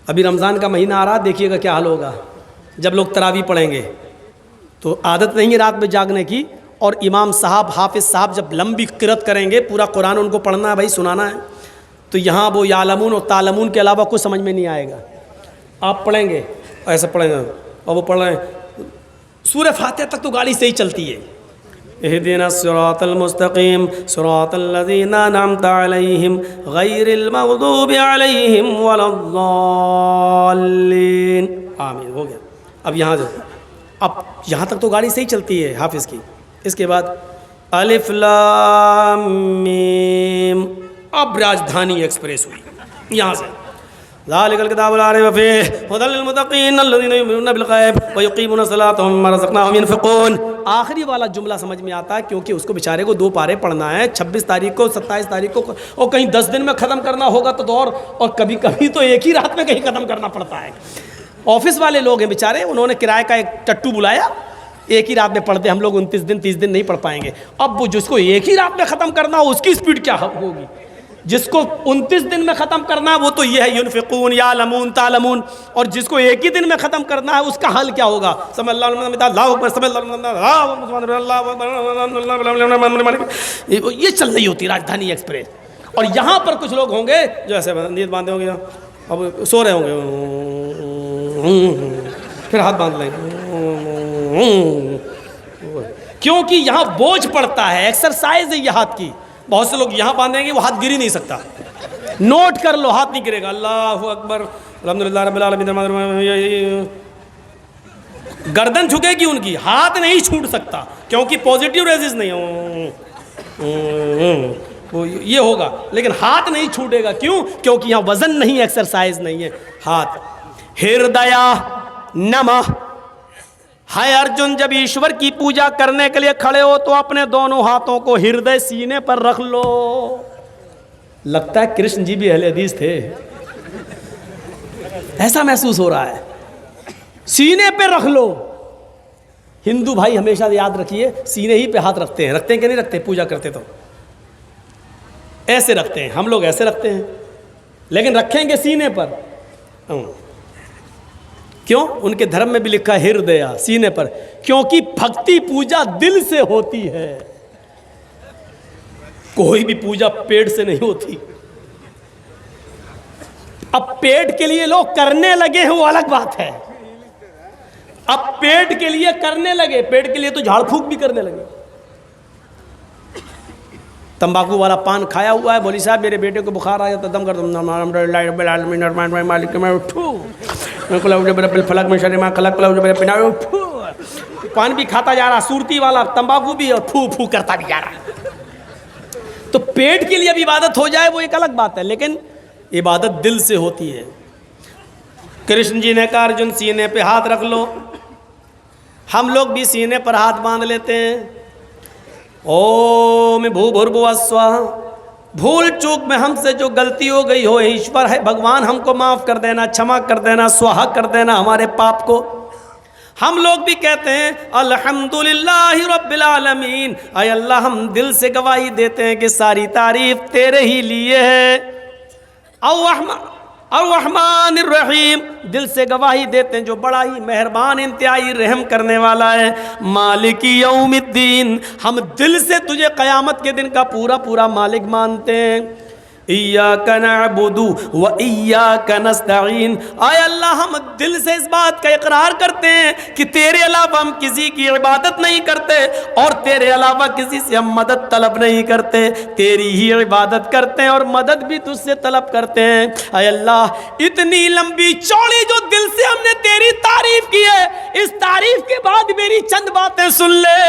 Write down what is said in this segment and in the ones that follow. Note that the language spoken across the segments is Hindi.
अभी रमज़ान का महीना आ रहा, देखिएगा क्या हाल होगा जब लोग तरावी पढ़ेंगे। तो आदत नहीं है रात में जागने की, और इमाम साहब हाफिज़ साहब जब लंबी क़िरात करेंगे, पूरा कुरान उनको पढ़ना है भाई, सुनाना है, तो यहाँ वो यालमून और तालमून के अलावा कुछ समझ में नहीं आएगा। आप पढ़ेंगे ऐसे पढ़ेंगे, और वो पढ़ रहे हैं सूरह फातिहा तक तो गाड़ी से ही चलती है। इहदिना सिरातल मुस्तकीम सिरातल लज़ीना अनअमता अलैहिम गैरिल मग़दूबि अलैहिम वलद्दाल्लीन। आमीन, हो गया। अब यहाँ जो, अब यहाँ तक तो गाड़ी से ही चलती है हाफिज़ की। इसके बाद अलिफ लाम मीम, अब राजधानी एक्सप्रेस हुई यहाँ से। ज़ालिकल किताबु ला रैब फ़ीहि हुदल लिल मुत्तक़ीन अल्लज़ीना युमिनूना बिल ग़ैब व युक़ीमूना सलाता व मिम्मा रज़क़नाहुम यunफ़िक़ून। आखिरी वाला जुमला समझ में आता है, क्योंकि उसको बेचारे को 2 पारे पढ़ना है, 26 तारीख को, 27 तारीख को, और कहीं 10 दिन में ख़त्म करना होगा तो और कभी कभी तो एक ही रात में कहीं ख़त्म करना पड़ता है। ऑफिस वाले लोग हैं बेचारे, उन्होंने किराए का एक टट्टू बुलाया, एक ही रात में पढ़ते, हम लोग 29 दिन 30 दिन नहीं पढ़ पाएंगे। अब वो जिसको एक ही रात में ख़त्म करना हो उसकी स्पीड क्या होगी, जिसको 29 दिन में ख़त्म करना है वो तो ये है युनफ़िक़ून यालमून तालमून, और जिसको एक ही दिन में ख़त्म करना है उसका हल क्या होगा। ये चल रही होती राजधानी एक्सप्रेस। और यहाँ पर कुछ लोग होंगे जो ऐसे नींद बांधे होंगे, अब सो रहे होंगे, फिर हाथ बांध लेंगे, क्योंकि यहाँ बोझ पड़ता है, एक्सरसाइज है ये हाथ की। बहुत से लोग यहाँ बांधेंगे, वो हाथ गिर ही नहीं सकता। नोट कर लो, हाथ नहीं गिरेगा। अल्लाहु अकबर, अल्हम्दुलिल्लाह रब्बिल आलमीन। गर्दन झुकेगी उनकी, हाथ नहीं छूट सकता, क्योंकि पॉजिटिव रेजिस नहीं वो ये होगा, लेकिन हाथ नहीं छूटेगा। क्यों? क्योंकि यहाँ वजन नहीं, एक्सरसाइज नहीं है हाथ। हृदय नमः। हाय अर्जुन, जब ईश्वर की पूजा करने के लिए खड़े हो तो अपने दोनों हाथों को हृदय सीने पर रख लो। लगता है कृष्ण जी भी अहले हदीस थे, ऐसा महसूस हो रहा है। सीने पे रख लो। हिंदू भाई हमेशा याद रखिए, सीने ही पे हाथ रखते हैं कि नहीं रखते? पूजा करते तो ऐसे रखते हैं, हम लोग ऐसे रखते हैं, लेकिन रखेंगे सीने पर। क्यों? उनके धर्म में भी लिखा है हृदय, सीने पर, क्योंकि भक्ति पूजा दिल से होती है। कोई भी पूजा पेट से नहीं होती। अब पेट के लिए लोग करने लगे हैं, वो अलग बात है। अब पेट के लिए करने लगे, पेट के लिए तो झाड़ फूक भी करने लगे। तंबाकू वाला पान खाया हुआ है, बोली साहब मेरे बेटे को बुखार आया तो दम कर दो, पान भी खाता जा रहा, सूरती वाला तंबाकू भी, और फू फू करता भी जा रहा। तो पेट के लिए अब इबादत हो जाए वो एक अलग बात है, लेकिन इबादत दिल से होती है। कृष्ण जी ने कहा अर्जुन सीने पे हाथ रख लो। हम लोग भी सीने पर हाथ बांध लेते हैं। ओम भूर्भुवः स्वः। भूल चूक में हमसे जो गलती हो गई हो, ईश्वर है भगवान, हमको माफ़ कर देना, क्षमा कर देना, स्वाहा कर देना हमारे पाप को। हम लोग भी कहते हैं अल्हम्दुलिल्लाहि रब्बिल आलमीन। आय अल्लाह, हम दिल से गवाही देते हैं कि सारी तारीफ तेरे ही लिए है। अर्रहमानिर रहीम, दिल से गवाही देते हैं जो बड़ा ही मेहरबान इंतहाई रहम करने वाला है। मालिकी यौमिद्दीन, हम दिल से तुझे क़यामत के दिन का पूरा पूरा मालिक मानते हैं। इय्याका नअबुदु व इय्याका नस्तईन। आय अल्लाह, हम दिल से इस बात का इकरार करते हैं कि तेरे अलावा हम किसी की इबादत नहीं करते और तेरे अलावा किसी से हम मदद तलब नहीं करते, तेरी ही इबादत करते हैं और मदद भी तुझसे तलब करते हैं। आय अल्लाह, इतनी लंबी चौड़ी जो दिल से हमने तेरी तारीफ की है, इस तारीफ के बाद मेरी चंद बातें सुन ले।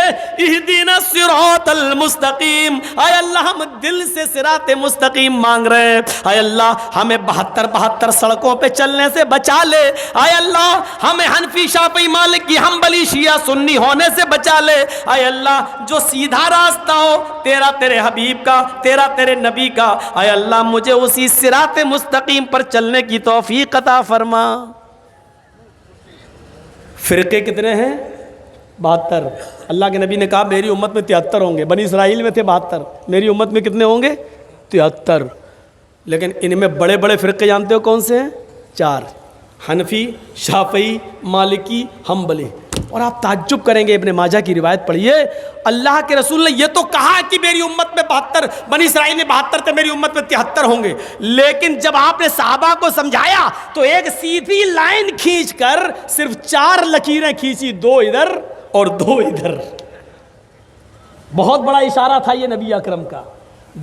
इहदिना सिरातल मुस्तकीम। आय अल्लाह, हम दिल से सिराते मुस्तकीम मांग रहे हैं। आय अल्लाह, हमें 72 सड़कों पे चलने से बचा ले। आय अल्लाह, हमें हनफी शाफी मालिकी हम्बली शिया सुन्नी होने से बचा ले। आय अल्लाह, जो सीधा रास्ता हो तेरा, तेरे हबीब का, तेरा तेरे नबी का, आय अल्लाह मुझे उसी सिराते मुस्तकीम पर चलने की तौफीक अता फरमा। फिरके कितने हैं? 72। अल्लाह के नबी ने कहा मेरी उम्मत में 73 होंगे। बनी इसराइल में थे 72, मेरी उम्मत में कितने होंगे? 73। लेकिन इनमें बड़े बड़े फ़िरक़े जानते हो कौन से हैं? 4। हनफी, शाफई, मालिकी, हम्बली। और आप ताज्जुब करेंगे, इब्ने माजा की रिवायत पढ़िए, अल्लाह के रसूल ने ये तो कहा कि मेरी उम्मत में 72, बनी इसराइल में 72 थे, मेरी उम्मत में 73 होंगे, लेकिन जब आपने सहाबा को समझाया तो एक सीधी लाइन खींचकर सिर्फ 4 लकीरें खींची, 2 इधर और 2 इधर। बहुत बड़ा इशारा था ये नबी अकरम का।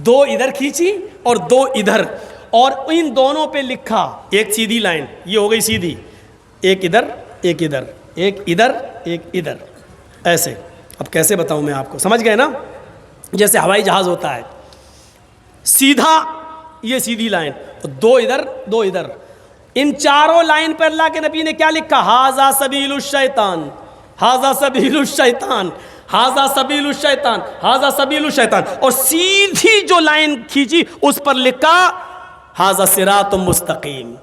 2 इधर खींची और 2 इधर, और इन दोनों पे लिखा एक सीधी लाइन, ये हो गई सीधी, एक इधर एक इधर, एक इधर एक इधर, ऐसे। अब कैसे बताऊं मैं आपको, समझ गए ना? जैसे हवाई जहाज होता है, सीधा ये सीधी लाइन, तो 2 इधर 2 इधर। इन चारों लाइन पर अल्लाह के नबी ने क्या लिखा? हाजा सबीलुश शैतान, हाजा सबीलुश शैतान, हाजा सबीलुश शैतान, हाजा सबीलुश शैतान। और सीधी जो लाइन खींची उस पर लिखा हाजा सिरातुम मुस्तकीम,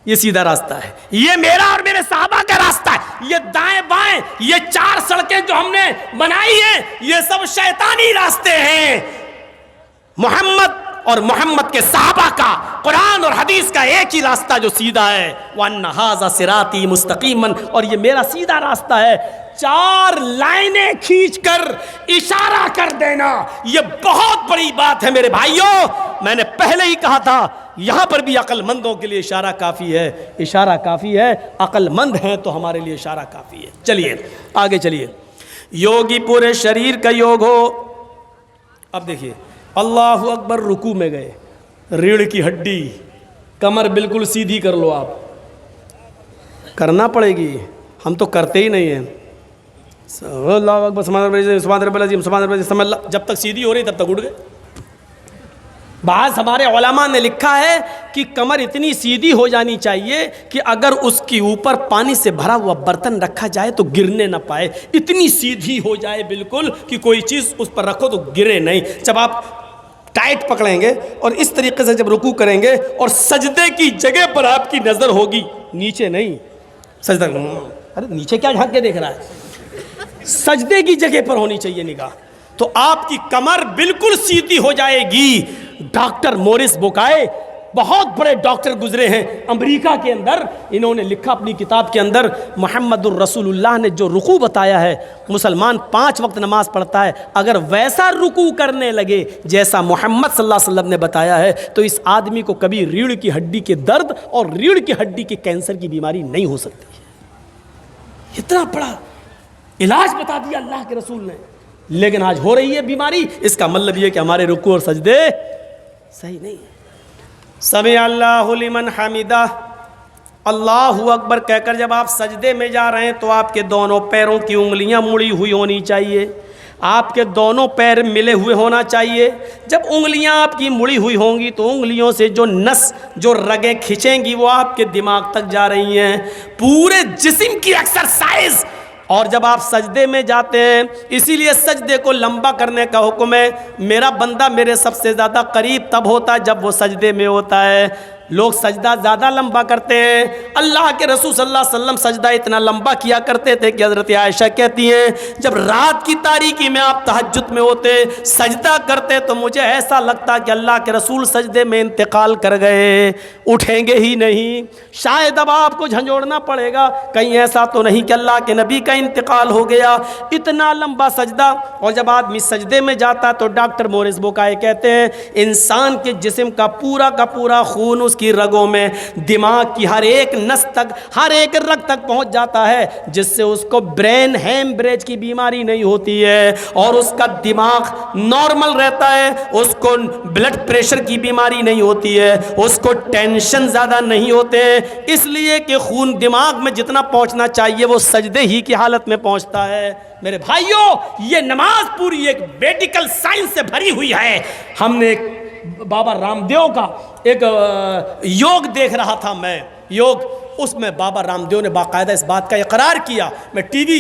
ये सीधा रास्ता है, ये मेरा और मेरे साहबा का रास्ता है। ये दाएं बाएं, ये 4 सड़कें जो हमने बनाई हैं, ये सब शैतानी रास्ते हैं। मोहम्मद और मोहम्मद के साहबा का, कुरान और हदीस का एक ही रास्ता जो सीधा है, वन्ना हाजा सिराती मुस्तकीमन, और ये मेरा सीधा रास्ता है। 4 लाइनें खींचकर इशारा कर देना, ये बहुत बड़ी बात है मेरे भाइयों। मैंने पहले ही कहा था, यहां पर भी अक्लमंदों के लिए इशारा काफी है, इशारा काफी है। अक्लमंद हैं तो हमारे लिए इशारा काफी है। चलिए आगे चलिए। योगी पूरे शरीर का योग हो। अब देखिए, अल्लाहु अकबर, रुकू में गए, रीढ़ की हड्डी, कमर बिल्कुल सीधी कर लो। आप करना पड़ेगी, हम तो करते ही नहीं हैं। अल्लाहु अकबर, जब तक सीधी हो रही तब तक उठ गए। बाज़ हमारे उलमा ने लिखा है कि कमर इतनी सीधी हो जानी चाहिए कि अगर उसके ऊपर पानी से भरा हुआ बर्तन रखा जाए तो गिरने ना पाए, इतनी सीधी हो जाए बिल्कुल कि कोई चीज़ उस पर रखो तो गिरे नहीं। जब आप टाइट पकड़ेंगे और इस तरीके से जब रुकू करेंगे और सजदे की जगह पर आपकी नज़र होगी, नीचे नहीं। सजदा, अरे नीचे क्या झांक के देख रहा है? सजदे की जगह पर होनी चाहिए निगाह, तो आपकी कमर बिल्कुल सीधी हो जाएगी। डॉक्टर मोरिस बुकाए, बहुत बड़े डॉक्टर गुजरे हैं अमेरिका के अंदर, इन्होंने लिखा अपनी किताब के अंदर, मुहम्मदुर रसूलुल्लाह ने जो रुकू बताया है, मुसलमान 5 वक्त नमाज पढ़ता है, अगर वैसा रुकू करने लगे जैसा मोहम्मद सल्लल्लाहु अलैहि वसल्लम ने बताया है, तो इस आदमी को कभी रीढ़ की हड्डी के दर्द और रीढ़ की हड्डी के कैंसर की बीमारी नहीं हो सकती। इतना बड़ा इलाज बता दिया अल्लाह के रसूल ने, लेकिन आज हो रही है बीमारी। इसका मतलब यह कि हमारे रुकू और सजदे सही नहीं है। समी अल्लाहु लिमन हमिदा, अल्लाहु अकबर कहकर जब आप सजदे में जा रहे हैं तो आपके दोनों पैरों की उंगलियां मुड़ी हुई होनी चाहिए, आपके दोनों पैर मिले हुए होना चाहिए। जब उंगलियां आपकी मुड़ी हुई होंगी तो उंगलियों से जो नस, जो रगें खिंचेंगी वो आपके दिमाग तक जा रही हैं, पूरे जिस्म की एक्सरसाइज। और जब आप सजदे में जाते हैं, इसीलिए सजदे को लंबा करने का हुक्म है। मेरा बंदा मेरे सबसे ज़्यादा करीब तब होता है जब वो सजदे में होता है। लोग सजदा ज़्यादा लंबा करते हैं। अल्लाह के रसूल सल्लल्लाहु अलैहि वसल्लम सजदा इतना लंबा किया करते थे कि हज़रत आयशा कहती हैं, जब रात की तारीकी में आप तहज्जुद में होते, सजदा करते, तो मुझे ऐसा लगता कि अल्लाह के रसूल सजदे में इंतकाल कर गए, उठेंगे ही नहीं। शायद अब आपको झंझोड़ना पड़ेगा, कहीं ऐसा तो नहीं कि अल्लाह के नबी का इंतकाल हो गया। इतना लंबा सजदा। और जब आदमी सजदे में जाता तो डॉक्टर मोरिस बुकाए कहते हैं, इंसान के जिस्म का पूरा खून उसकी रगों में, दिमाग की हर एक नस तक, हर एक रग तक पहुंच जाता है, जिससे उसको ब्रेन हेमरेज की बीमारी नहीं होती है और उसका दिमाग नॉर्मल रहता है, उसको ब्लड प्रेशर की बीमारी नहीं होती है, उसको टेंशन ज़्यादा नहीं होते, इसलिए कि खून दिमाग में जितना पहुंचना चाहिए वो सजदे ही की हालत में पहुंचता है। मेरे भाइयों, ये नमाज पूरी एक मेडिकल साइंस से भरी हुई है। हमने एक बाबा रामदेव का एक योग देख रहा था मैं, योग, उसमें बाबा रामदेव ने बाकायदा इस बात का इकरार किया। मैं टीवी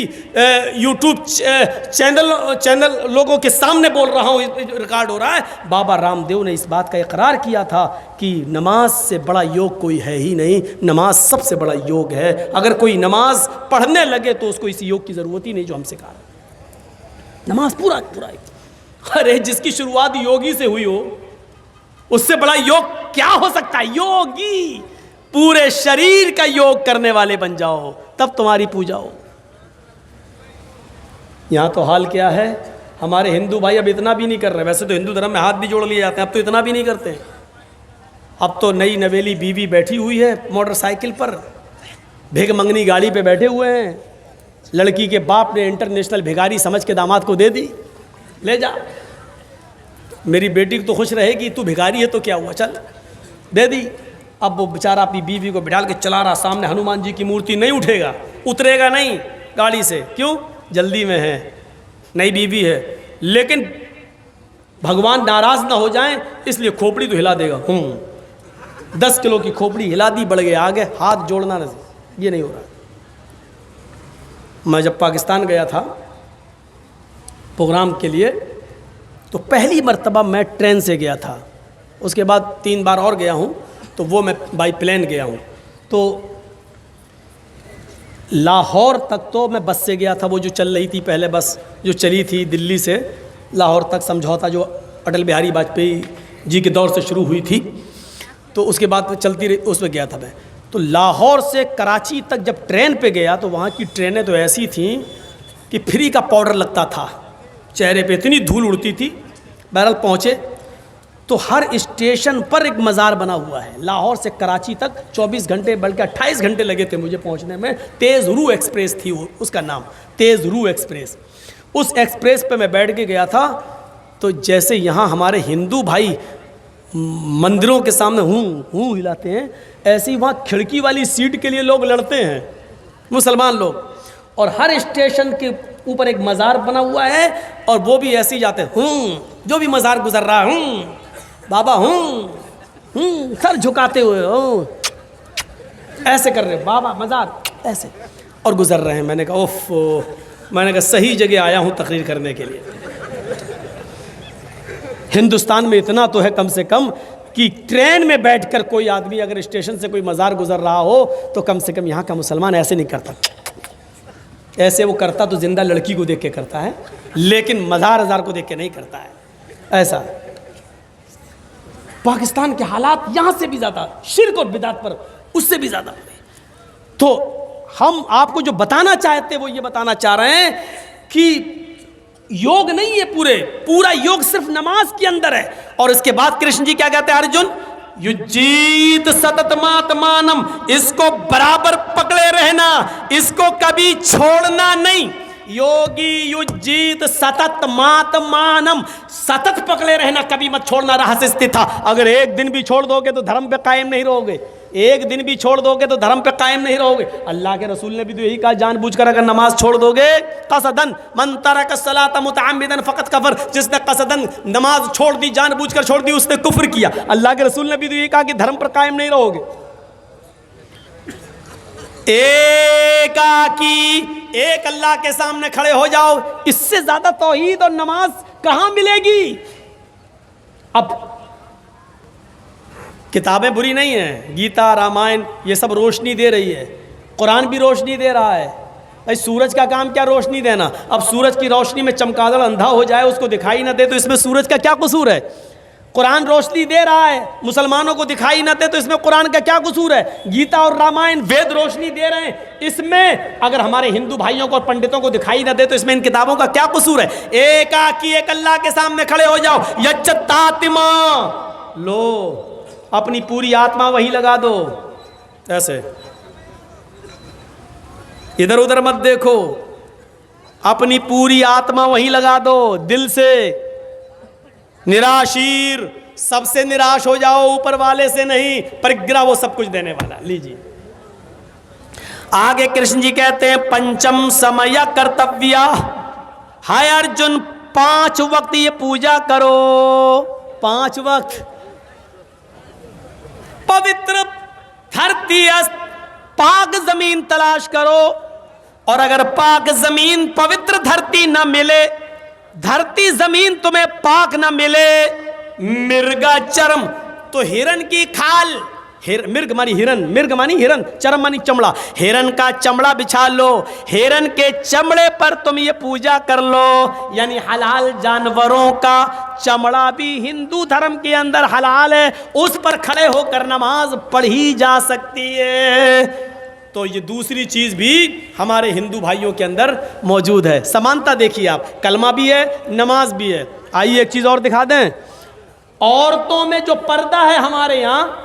यूट्यूब चैनल लोगों के सामने बोल रहा हूँ, रिकॉर्ड हो रहा है। बाबा रामदेव ने इस बात का इकरार किया था कि नमाज से बड़ा योग कोई है ही नहीं, नमाज सबसे बड़ा योग है। अगर कोई नमाज पढ़ने लगे तो उसको इस योग की ज़रूरत ही नहीं जो हम सिखा रहे। नमाज पूरा अरे जिसकी शुरुआत योगी से हुई हो, उससे बड़ा योग क्या हो सकता है? योगी पूरे शरीर का योग करने वाले बन जाओ, तब तुम्हारी पूजा हो। यहाँ तो हाल क्या है, हमारे हिंदू भाई अब इतना भी नहीं कर रहे। वैसे तो हिंदू धर्म में हाथ भी जोड़ लिए जाते हैं, अब तो इतना भी नहीं करते। अब तो नई नवेली बीवी बैठी हुई है मोटरसाइकिल पर, भिग मंगनी गाड़ी पे बैठे हुए हैं, लड़की के बाप ने इंटरनेशनल भिखारी समझ के दामाद को दे दी, ले जा, मेरी बेटी तो खुश रहेगी, तू भिखारी है तो क्या हुआ, चल दे दी। अब वो बेचारा अपनी बीवी को बिठाल के चला रहा, सामने हनुमान जी की मूर्ति, नहीं उठेगा, उतरेगा नहीं गाड़ी से, क्यों, जल्दी में है, नई बीवी है। लेकिन भगवान नाराज ना हो जाएं इसलिए खोपड़ी तो हिला देगा। 10 किलो की खोपड़ी हिला दी, बढ़ गया आगे, हाथ जोड़ना नहीं, ये नहीं हो रहा। मैं जब पाकिस्तान गया था प्रोग्राम के लिए, तो पहली मर्तबा मैं ट्रेन से गया था, उसके बाद 3 बार और गया हूँ, तो वो मैं बाई प्लेन गया हूँ। तो लाहौर तक तो मैं बस से गया था, वो जो चल रही थी पहले बस जो चली थी दिल्ली से लाहौर तक, समझौता जो अटल बिहारी वाजपेयी जी के दौर से शुरू हुई थी, तो उसके बाद चलती रही, उसमें गया था मैं। तो लाहौर से कराची तक जब ट्रेन पे गया तो वहाँ की ट्रेनें तो ऐसी थीं कि फ्री का पाउडर लगता था चेहरे पे, इतनी धूल उड़ती थी। बहरहाल पहुँचे तो हर स्टेशन पर एक मज़ार बना हुआ है। लाहौर से कराची तक 24 घंटे बल्कि 28 घंटे लगे थे मुझे पहुंचने में। तेज़ रू एक्सप्रेस थी वो, उसका नाम तेज़ रू एक्सप्रेस। उस एक्सप्रेस पे मैं बैठ के गया था, तो जैसे यहाँ हमारे हिंदू भाई मंदिरों के सामने हूँ हिलाते हैं, ऐसे ही वहाँ खिड़की वाली सीट के लिए लोग लड़ते हैं, मुसलमान लोग। और हर स्टेशन के ऊपर एक मज़ार बना हुआ है, और वो भी ऐसे ही जाते हैं, जो भी मज़ार गुजर रहा है, बाबा सर झुकाते हुए ऐसे कर रहे, बाबा मज़ार ऐसे, और गुजर रहे हैं। मैंने कहा मैंने कहा सही जगह आया हूँ तकरीर करने के लिए। हिंदुस्तान में इतना तो है कम से कम कि ट्रेन में बैठकर कोई आदमी अगर स्टेशन से कोई मज़ार गुजर रहा हो तो कम से कम यहाँ का मुसलमान ऐसे नहीं करता। ऐसे वो करता तो जिंदा लड़की को देख के करता है, लेकिन मज़ार को देख के नहीं करता है ऐसा। पाकिस्तान के हालात यहाँ से भी ज़्यादा शिर्क और बिदात पर, उससे भी ज़्यादा। तो हम आपको जो बताना चाहते वो ये बताना चाह रहे हैं कि योग नहीं है, पूरा योग सिर्फ नमाज के अंदर है। और इसके बाद कृष्ण जी क्या कहते हैं, अर्जुन युजीत सततमात्मानम, इसको बराबर पकड़े रहना, इसको कभी छोड़ना नहीं। योगी युजीत सतत मातमानम, सतत पकड़े रहना, कभी मत छोड़ना, रहस्य स्थित था। अगर एक दिन भी छोड़ दोगे तो धर्म पे कायम नहीं रहोगे, एक दिन भी छोड़ दोगे तो धर्म पे कायम नहीं रहोगे। अल्लाह के रसूल ने भी तो यही कहा, जानबूझकर अगर नमाज छोड़ दोगे, कसदन मन तरक सलात मुतअम्मिदन फकत कफर, जिसने कसदन नमाज छोड़ दी, जानबूझकर छोड़ दी, उसने कुफ्र किया। अल्लाह के रसूल ने भी तो यही कहा कि धर्म पर कायम नहीं रहोगे। एक अल्लाह के सामने खड़े हो जाओ, इससे ज्यादा तौहीद और नमाज कहां मिलेगी। अब किताबें बुरी नहीं हैं, गीता रामायण ये सब रोशनी दे रही है, कुरान भी रोशनी दे रहा है। भाई सूरज का काम क्या रोशनी देना। अब सूरज की रोशनी में चमगादड़ अंधा हो जाए, उसको दिखाई ना दे, तो इसमें सूरज का क्या कसूर है। कुरान रोशनी दे रहा है, मुसलमानों को दिखाई ना दे, तो इसमें कुरान का क्या कसूर है। गीता और रामायण वेद रोशनी दे रहे हैं, इसमें अगर हमारे हिंदू भाइयों को और पंडितों को दिखाई ना दे तो इसमें इन किताबों का क्या कसूर है। एक अल्लाह के सामने खड़े हो जाओ, यच्चतातिमा लो, अपनी पूरी आत्मा वहीं लगा दो, ऐसे इधर उधर मत देखो, अपनी पूरी आत्मा वहीं लगा दो, दिल से निराशीर, सबसे निराश हो जाओ, ऊपर वाले से नहीं, परिग्रह वो सब कुछ देने वाला। लीजिए आगे कृष्ण जी कहते हैं, पंचम समय कर्तव्य, हाय अर्जुन 5 वक्त ये पूजा करो, 5 वक्त। पवित्र धरती पाक जमीन तलाश करो, और अगर पाक जमीन पवित्र धरती न मिले, धरती जमीन तुम्हें पाक न मिले, मिर्गा चर्म तो हिरण की खाल, मिर्ग मानी हिरन, मिर्ग मानी हिरन, चरम मानी चमड़ा, हिरन का चमड़ा बिछा लो, हिरन के चमड़े पर तुम ये पूजा कर लो। यानी हलाल जानवरों का चमड़ा भी हिंदू धर्म के अंदर हलाल है, उस पर खड़े होकर नमाज पढ़ी जा सकती है। तो ये दूसरी चीज़ भी हमारे हिंदू भाइयों के अंदर मौजूद है। समानता देखिए आप, कलमा भी है, नमाज भी है। आइए एक चीज़ और दिखा दें, औरतों में जो पर्दा है हमारे यहाँ,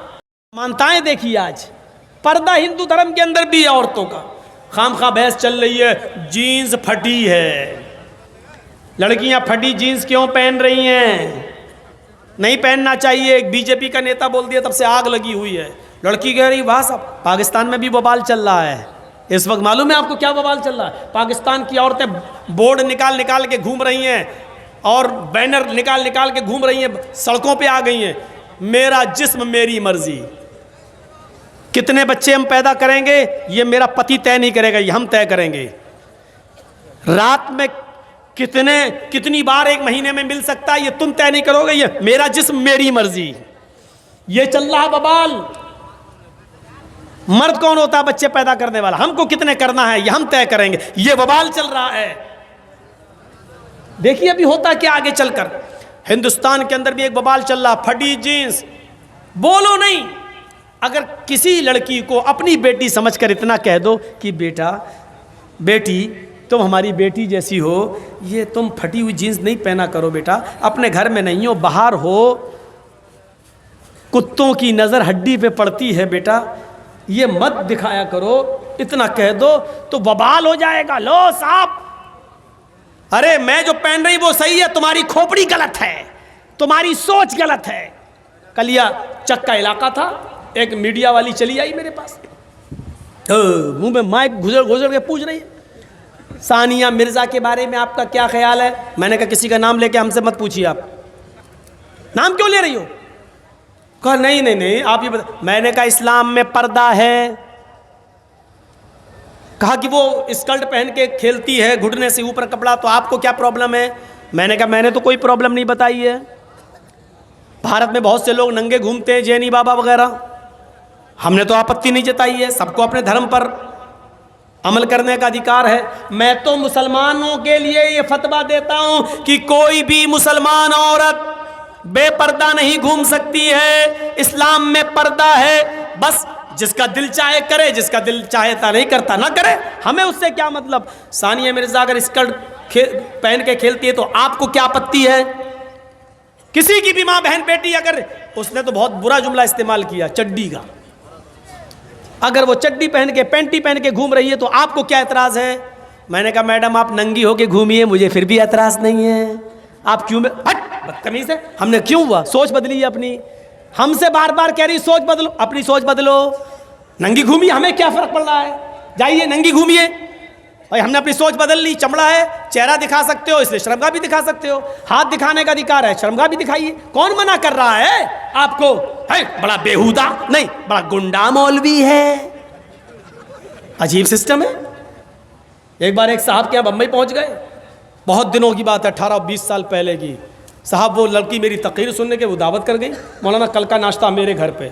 समानताएं देखिए। आज पर्दा हिंदू धर्म के अंदर भी है औरतों का। खामखा बहस चल रही है, जीन्स फटी है, लड़कियां फटी जीन्स क्यों पहन रही हैं, नहीं पहनना चाहिए। एक बीजेपी का नेता बोल दिया, तब से आग लगी हुई है। लड़की कह रही वाह साहब, पाकिस्तान में भी बवाल चल रहा है इस वक्त। मालूम है आपको क्या बवाल चल रहा है? पाकिस्तान की औरतें बोर्ड निकाल निकाल के घूम रही हैं और बैनर निकाल निकाल के घूम रही हैं, सड़कों पे आ गई हैं, मेरा जिस्म मेरी मर्जी। कितने बच्चे हम पैदा करेंगे ये मेरा पति तय नहीं करेगा, ये हम तय करेंगे। रात में कितनी बार एक महीने में मिल सकता है ये तुम तय नहीं करोगे, ये मेरा जिस्म मेरी मर्जी। ये चल रहा बवाल। मर्द कौन होता है बच्चे पैदा करने वाला? हमको कितने करना है ये हम तय करेंगे, ये बवाल चल रहा है। देखिए अभी होता क्या आगे चलकर। हिंदुस्तान के अंदर भी एक बवाल चल रहा, फटी जींस। बोलो नहीं, अगर किसी लड़की को अपनी बेटी समझकर इतना कह दो कि बेटा बेटी तुम हमारी बेटी जैसी हो, ये तुम फटी हुई जीन्स नहीं पहना करो बेटा, अपने घर में नहीं हो बाहर हो, कुत्तों की नज़र हड्डी पे पड़ती है बेटा, ये मत दिखाया करो, इतना कह दो तो बवाल हो जाएगा। लो साहब, अरे मैं जो पहन रही वो सही है, तुम्हारी खोपड़ी गलत है, तुम्हारी सोच गलत है। कलिया चक का इलाका था, एक मीडिया वाली चली आई मेरे पास, मुंह में माइक घुसड़ घुसड़ के पूछ रही है, सानिया मिर्ज़ा के बारे में आपका क्या ख्याल है? मैंने कहा किसी का नाम लेके हमसे मत पूछिए, आप नाम क्यों ले रही हो? कहा नहीं नहीं नहीं आप ये बता। मैंने कहा इस्लाम में पर्दा है। कहा कि वो स्कर्ट पहन के खेलती है, घुटने से ऊपर कपड़ा, तो आपको क्या प्रॉब्लम है? मैंने कहा मैंने तो कोई प्रॉब्लम नहीं बताई है। भारत में बहुत से लोग नंगे घूमते हैं, जैनी बाबा वगैरह, हमने तो आपत्ति नहीं जताई है। सबको अपने धर्म पर अमल करने का अधिकार है। मैं तो मुसलमानों के लिए ये फतवा देता हूं कि कोई भी मुसलमान औरत बेपर्दा नहीं घूम सकती है। इस्लाम में पर्दा है, बस जिसका दिल चाहे करे, जिसका दिल चाहता नहीं करता ना करे, हमें उससे क्या मतलब। सानिया मिर्जा अगर स्कर्ट पहन के खेलती है तो आपको क्या आपत्ति है? किसी की भी माँ बहन बेटी, अगर उसने तो बहुत बुरा जुमला इस्तेमाल किया चड्डी का, अगर वो चड्डी पहन के पैंटी पहन के घूम रही है तो आपको क्या एतराज़ है? मैंने कहा मैडम आप नंगी होके घूमिए, मुझे फिर भी एतराज़ नहीं है। आप क्यों बदतमीज़ है? हमने क्यों हुआ? सोच बदली अपनी। हमसे बार बार कह रही सोच बदलो, अपनी सोच बदलो। नंगी घूमिए, हमें क्या फ़र्क पड़ रहा है? जाइए नंगी घूमिए। और हमने अपनी सोच बदल ली। चमड़ा है, चेहरा दिखा सकते हो, इसलिए शर्मगाह भी दिखा सकते हो। हाथ दिखाने का अधिकार है, शर्मगाह भी दिखाइए। कौन मना कर रहा है आपको? है बड़ा बेहुदा नहीं, बड़ा गुंडा मौलवी है। अजीब सिस्टम है। एक बार एक साहब के यहाँ बम्बई पहुँच गए, बहुत दिनों की बात है, 18-20 साल पहले की। साहब वो लड़की मेरी तकरीर सुनने के वो दावत कर गई, मौलाना कल का नाश्ता मेरे घर पे।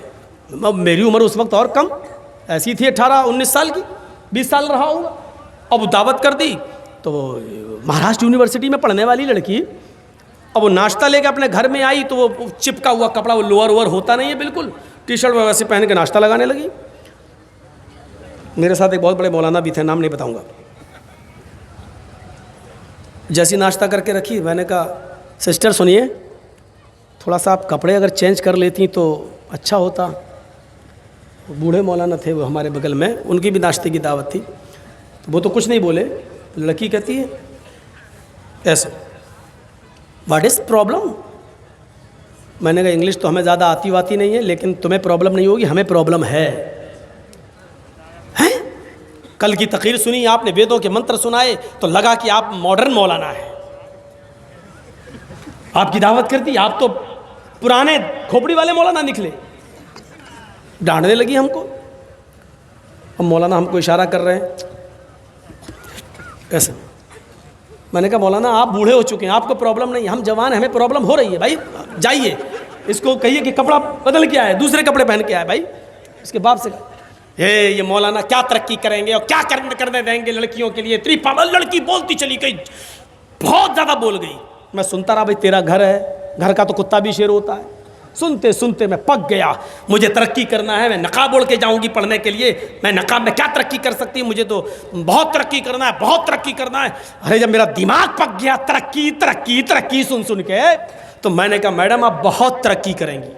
मेरी उम्र उस वक्त और कम ऐसी थी, 18-19 साल की, 20 साल रहा होगा। अब वो दावत कर दी तो महाराष्ट्र यूनिवर्सिटी में पढ़ने वाली लड़की, अब वो नाश्ता लेके अपने घर में आई तो वो चिपका हुआ कपड़ा, वो लोअर वोअर होता नहीं है बिल्कुल, टी शर्ट वैसे पहन के नाश्ता लगाने लगी। मेरे साथ एक बहुत बड़े मौलाना भी थे, नाम नहीं बताऊंगा। जैसी नाश्ता करके रखी, मैंने कहा सिस्टर सुनिए, थोड़ा सा आप कपड़े अगर चेंज कर लेती तो अच्छा होता। बूढ़े मौलाना थे वो हमारे बगल में, उनकी भी नाश्ते की दावत थी। वो तो कुछ नहीं बोले। लड़की कहती है ऐसे, व्हाट इज़ प्रॉब्लम? मैंने कहा इंग्लिश तो हमें ज़्यादा आती वाती नहीं है, लेकिन तुम्हें प्रॉब्लम नहीं होगी, हमें प्रॉब्लम है। हैं? कल की तकरीर सुनी आपने, वेदों के मंत्र सुनाए तो लगा कि आप मॉडर्न मौलाना है। आपकी दावत करती, आप तो पुराने खोपड़ी वाले मौलाना निकले। डांटने लगी हमको। अब मौलाना हमको इशारा कर रहे हैं ऐसे। मैंने कहा मौलाना आप बूढ़े हो चुके हैं, आपको प्रॉब्लम नहीं, हम जवान हैं, हमें प्रॉब्लम हो रही है। भाई जाइए, इसको कहिए कि कपड़ा बदल के आए, दूसरे कपड़े पहन के आए। भाई उसके बाप से कहा, हे ये मौलाना क्या तरक्की करेंगे और क्या करने देंगे लड़कियों के लिए, इतनी पागल लड़की बोलती चली गई, बहुत ज़्यादा बोल गई। मैं सुनता रहा, भाई तेरा घर है, घर का तो कुत्ता भी शेर होता है। सुनते सुनते मैं पक गया, मुझे तरक्की करना है, मैं नकाब ओढ़ के जाऊंगी पढ़ने के लिए, मैं नकाब में क्या तरक्की कर सकती हूँ, मुझे तो बहुत तरक्की करना है, बहुत तरक्की करना है। अरे जब मेरा दिमाग पक गया तरक्की तरक्की तरक्की सुन सुन के, तो मैंने कहा मैडम आप बहुत तरक्की करेंगी,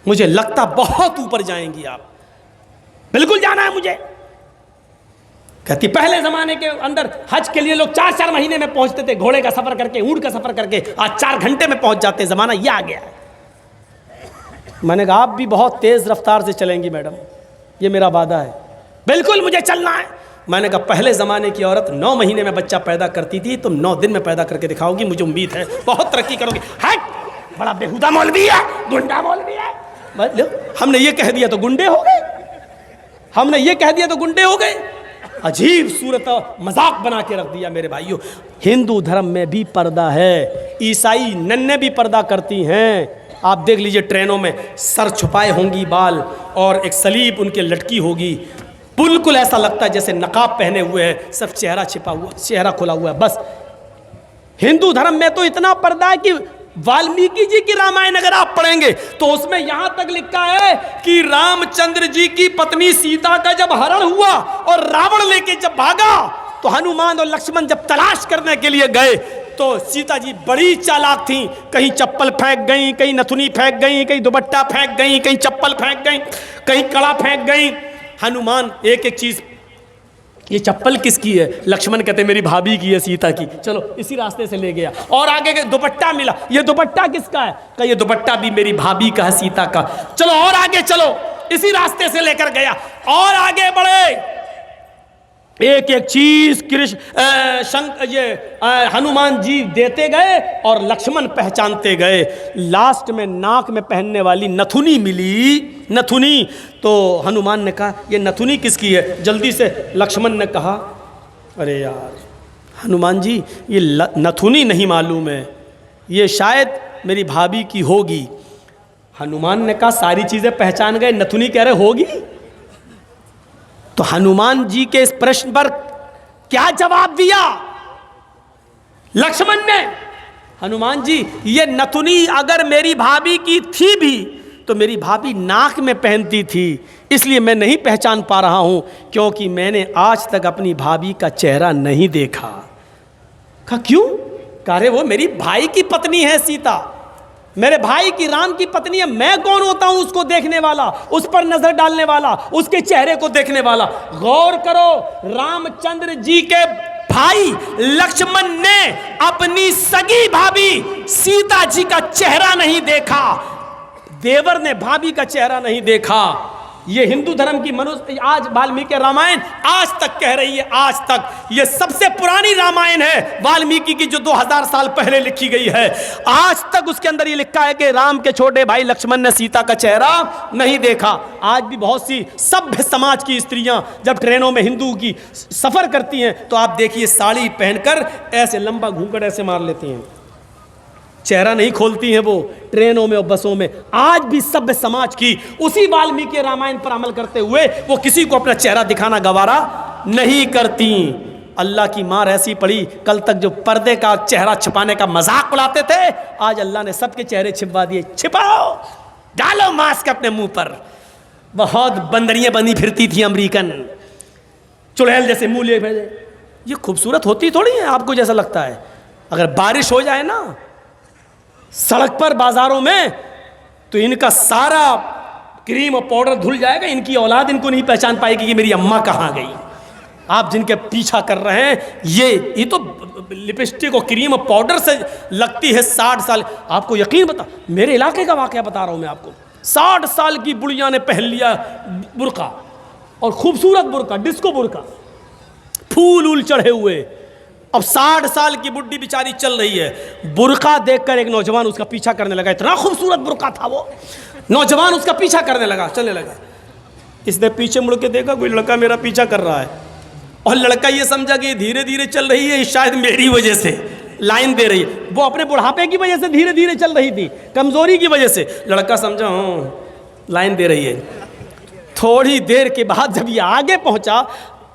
मुझे लगता बहुत ऊपर जाएंगी आप, बिल्कुल जाना है मुझे। कहती पहले जमाने के अंदर हज के लिए लोग 4-4 महीने में पहुंचते थे, घोड़े का सफर करके, ऊंट का सफर करके, आज 4 घंटे में पहुंच जाते, जमाना ये आ गया है। मैंने कहा आप भी बहुत तेज रफ्तार से चलेंगी मैडम, ये मेरा वादा है, बिल्कुल मुझे चलना है। मैंने कहा पहले ज़माने की औरत 9 महीने में बच्चा पैदा करती थी, तुम 9 दिन में पैदा करके दिखाओगी, मुझे उम्मीद है बहुत तरक्की करोगी। हट, बड़ा बेहुदा मौलवी है, गुंडा मौलवी है। हमने ये कह दिया तो गुंडे हो गए, हमने ये कह दिया तो गुंडे हो गए। अजीब सूरत मजाक बना के रख दिया मेरे भाइयों। हिंदू धर्म में भी पर्दा है, ईसाई नन्हे भी पर्दा करती हैं। आप देख लीजिए ट्रेनों में सर छुपाए होंगी बाल, और एक सलीब उनके लटकी होगी, बिल्कुल ऐसा लगता है जैसे नकाब पहने हुए है, सब चेहरा छिपा हुआ, चेहरा खुला हुआ है। बस हिंदू धर्म में तो इतना पर्दा है कि वाल्मीकि जी की रामायण अगर आप पढ़ेंगे तो उसमें यहां तक लिखा है कि रामचंद्र जी की पत्नी सीता का जब हरण हुआ और रावण लेके जब भागा, तो हनुमान और लक्ष्मण जब तलाश करने के लिए गए तो सीता जी बड़ी चालाक थी, कहीं चप्पल फेंक गई, कहीं नथुनी फेंक गई, कहीं दुपट्टा फेंक गई, कहीं चप्पल फेंक गई, कहीं कड़ा फेंक गई। हनुमान एक एक चीज, ये चप्पल किसकी है, लक्ष्मण कहते मेरी भाभी की है, सीता की, चलो इसी रास्ते से ले गया। और आगे के दुपट्टा मिला, ये दुपट्टा किसका है, कहा ये दुपट्टा भी मेरी भाभी का है, सीता का, चलो और आगे चलो, इसी रास्ते से लेकर गया। और आगे बढ़े, एक एक चीज हनुमान जी देते गए और लक्ष्मण पहचानते गए। लास्ट में नाक में पहनने वाली नथुनी मिली, नथुनी, तो हनुमान ने कहा ये नथुनी किसकी है, जल्दी से लक्ष्मण ने कहा अरे यार हनुमान जी ये नथुनी नहीं मालूम है, ये शायद मेरी भाभी की होगी। हनुमान ने कहा सारी चीजें पहचान गए, नथुनी कह रहे होगी। तो हनुमान जी के इस प्रश्न पर क्या जवाब दिया लक्ष्मण ने, हनुमान जी ये नथुनी अगर मेरी भाभी की थी भी तो मेरी भाभी नाक में पहनती थी, इसलिए मैं नहीं पहचान पा रहा हूं, क्योंकि मैंने आज तक अपनी भाभी का चेहरा नहीं देखा। कहा क्यों, कह रहे वो मेरी भाई की पत्नी है सीता, मेरे भाई की राम की पत्नी है, मैं कौन होता हूं उसको देखने वाला, उस पर नजर डालने वाला, उसके चेहरे को देखने वाला। गौर करो, रामचंद्र जी के भाई लक्ष्मण ने अपनी सगी भाभी सीता जी का चेहरा नहीं देखा, देवर ने भाभी का चेहरा नहीं देखा। ये हिंदू धर्म की मनुष्य आज वाल्मीकि रामायण आज तक कह रही है, आज तक ये सबसे पुरानी रामायण है वाल्मीकि की, जो 2000 साल पहले लिखी गई है। आज तक उसके अंदर ये लिखा है कि राम के छोटे भाई लक्ष्मण ने सीता का चेहरा नहीं देखा। आज भी बहुत सी सभ्य समाज की स्त्रियां जब ट्रेनों में हिंदू की सफर करती हैं तो आप देखिए साड़ी पहनकर ऐसे लंबा घूंघट ऐसे मार लेती हैं, चेहरा नहीं खोलती हैं वो ट्रेनों में और बसों में। आज भी सभ्य समाज की उसी वाल्मीकि रामायण पर अमल करते हुए वो किसी को अपना चेहरा दिखाना गवारा नहीं करती। अल्लाह की मार ऐसी पड़ी, कल तक जो पर्दे का चेहरा छिपाने का मजाक उड़ाते थे, आज अल्लाह ने सबके चेहरे छिपा दिए। छिपाओ, डालो मास्क अपने मुंह पर। बहुत बंदरियां बनी फिरती थी अमरीकन, चुड़ैल जैसे मुंह लिए भेजे। ये खूबसूरत होती थोड़ी है आपको जैसा लगता है। अगर बारिश हो जाए ना सड़क पर बाजारों में तो इनका सारा क्रीम और पाउडर धुल जाएगा, इनकी औलाद इनको नहीं पहचान पाएगी कि मेरी अम्मा कहाँ गई। आप जिनके पीछा कर रहे हैं ये तो लिपस्टिक और क्रीम और पाउडर से लगती है 60 साल। आपको यकीन बता, मेरे इलाके का वाकया बता रहा हूँ मैं आपको। 60 साल की बुढ़िया ने पहन लिया बुर्का, और खूबसूरत बुर्का, डिस्को बुर्का, फूल उल चढ़े हुए। अब 60 साल की बुढ़ी बेचारी चल रही है, बुर्का देखकर एक नौजवान उसका पीछा करने लगा। इतना खूबसूरत बुर्का था वो, नौजवान उसका पीछा करने लगा, चलने लगा। इसने पीछे मुड़ के देखा कोई लड़का मेरा पीछा कर रहा है, और लड़का ये समझा कि धीरे धीरे चल रही है, शायद मेरी वजह से लाइन दे रही है। वो अपने बुढ़ापे की वजह से धीरे धीरे चल रही थी, कमजोरी की वजह से। लड़का समझा हाँ लाइन दे रही है। थोड़ी देर के बाद जब ये आगे पहुंचा,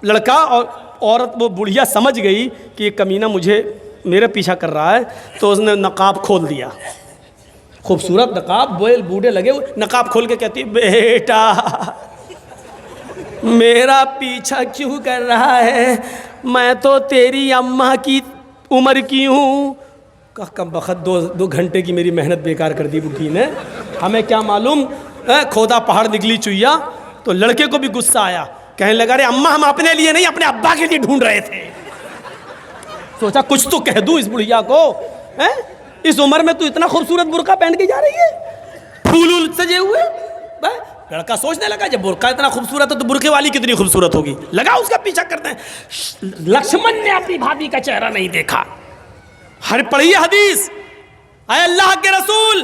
लड़का और औरत, वो बुढ़िया समझ गई कि ये कमीना मेरे पीछा कर रहा है, तो उसने नकाब खोल दिया। खूबसूरत नकाब, बूढ़े लगे, नकाब खोल के कहती, बेटा मेरा पीछा क्यों कर रहा है, मैं तो तेरी अम्मा की उम्र की हूँ। कम बखत 2 घंटे की मेरी मेहनत बेकार कर दी बुढ़ी ने, हमें क्या मालूम, खोदा पहाड़ निकली चुईया। तो लड़के को भी गुस्सा आया, कहने लगा, अरे अम्मा हम अपने लिए नहीं अपने अब्बा के लिए ढूंढ रहे थे। सोचा कुछ तो कह दूं इस बुढ़िया को, हैं? इस उम्र में तू इतना खूबसूरत बुर्का पहन के जा रही है, फूल सजे हुए। लड़का सोचने लगा, जब बुर्का इतना खूबसूरत है तो बुर्के वाली कितनी खूबसूरत होगी, लगा उसका पीछा करते हैं। लक्ष्मण ने अपनी भाभी का चेहरा नहीं देखा। हर पढ़िए हदीस, अय अल्लाह के रसूल,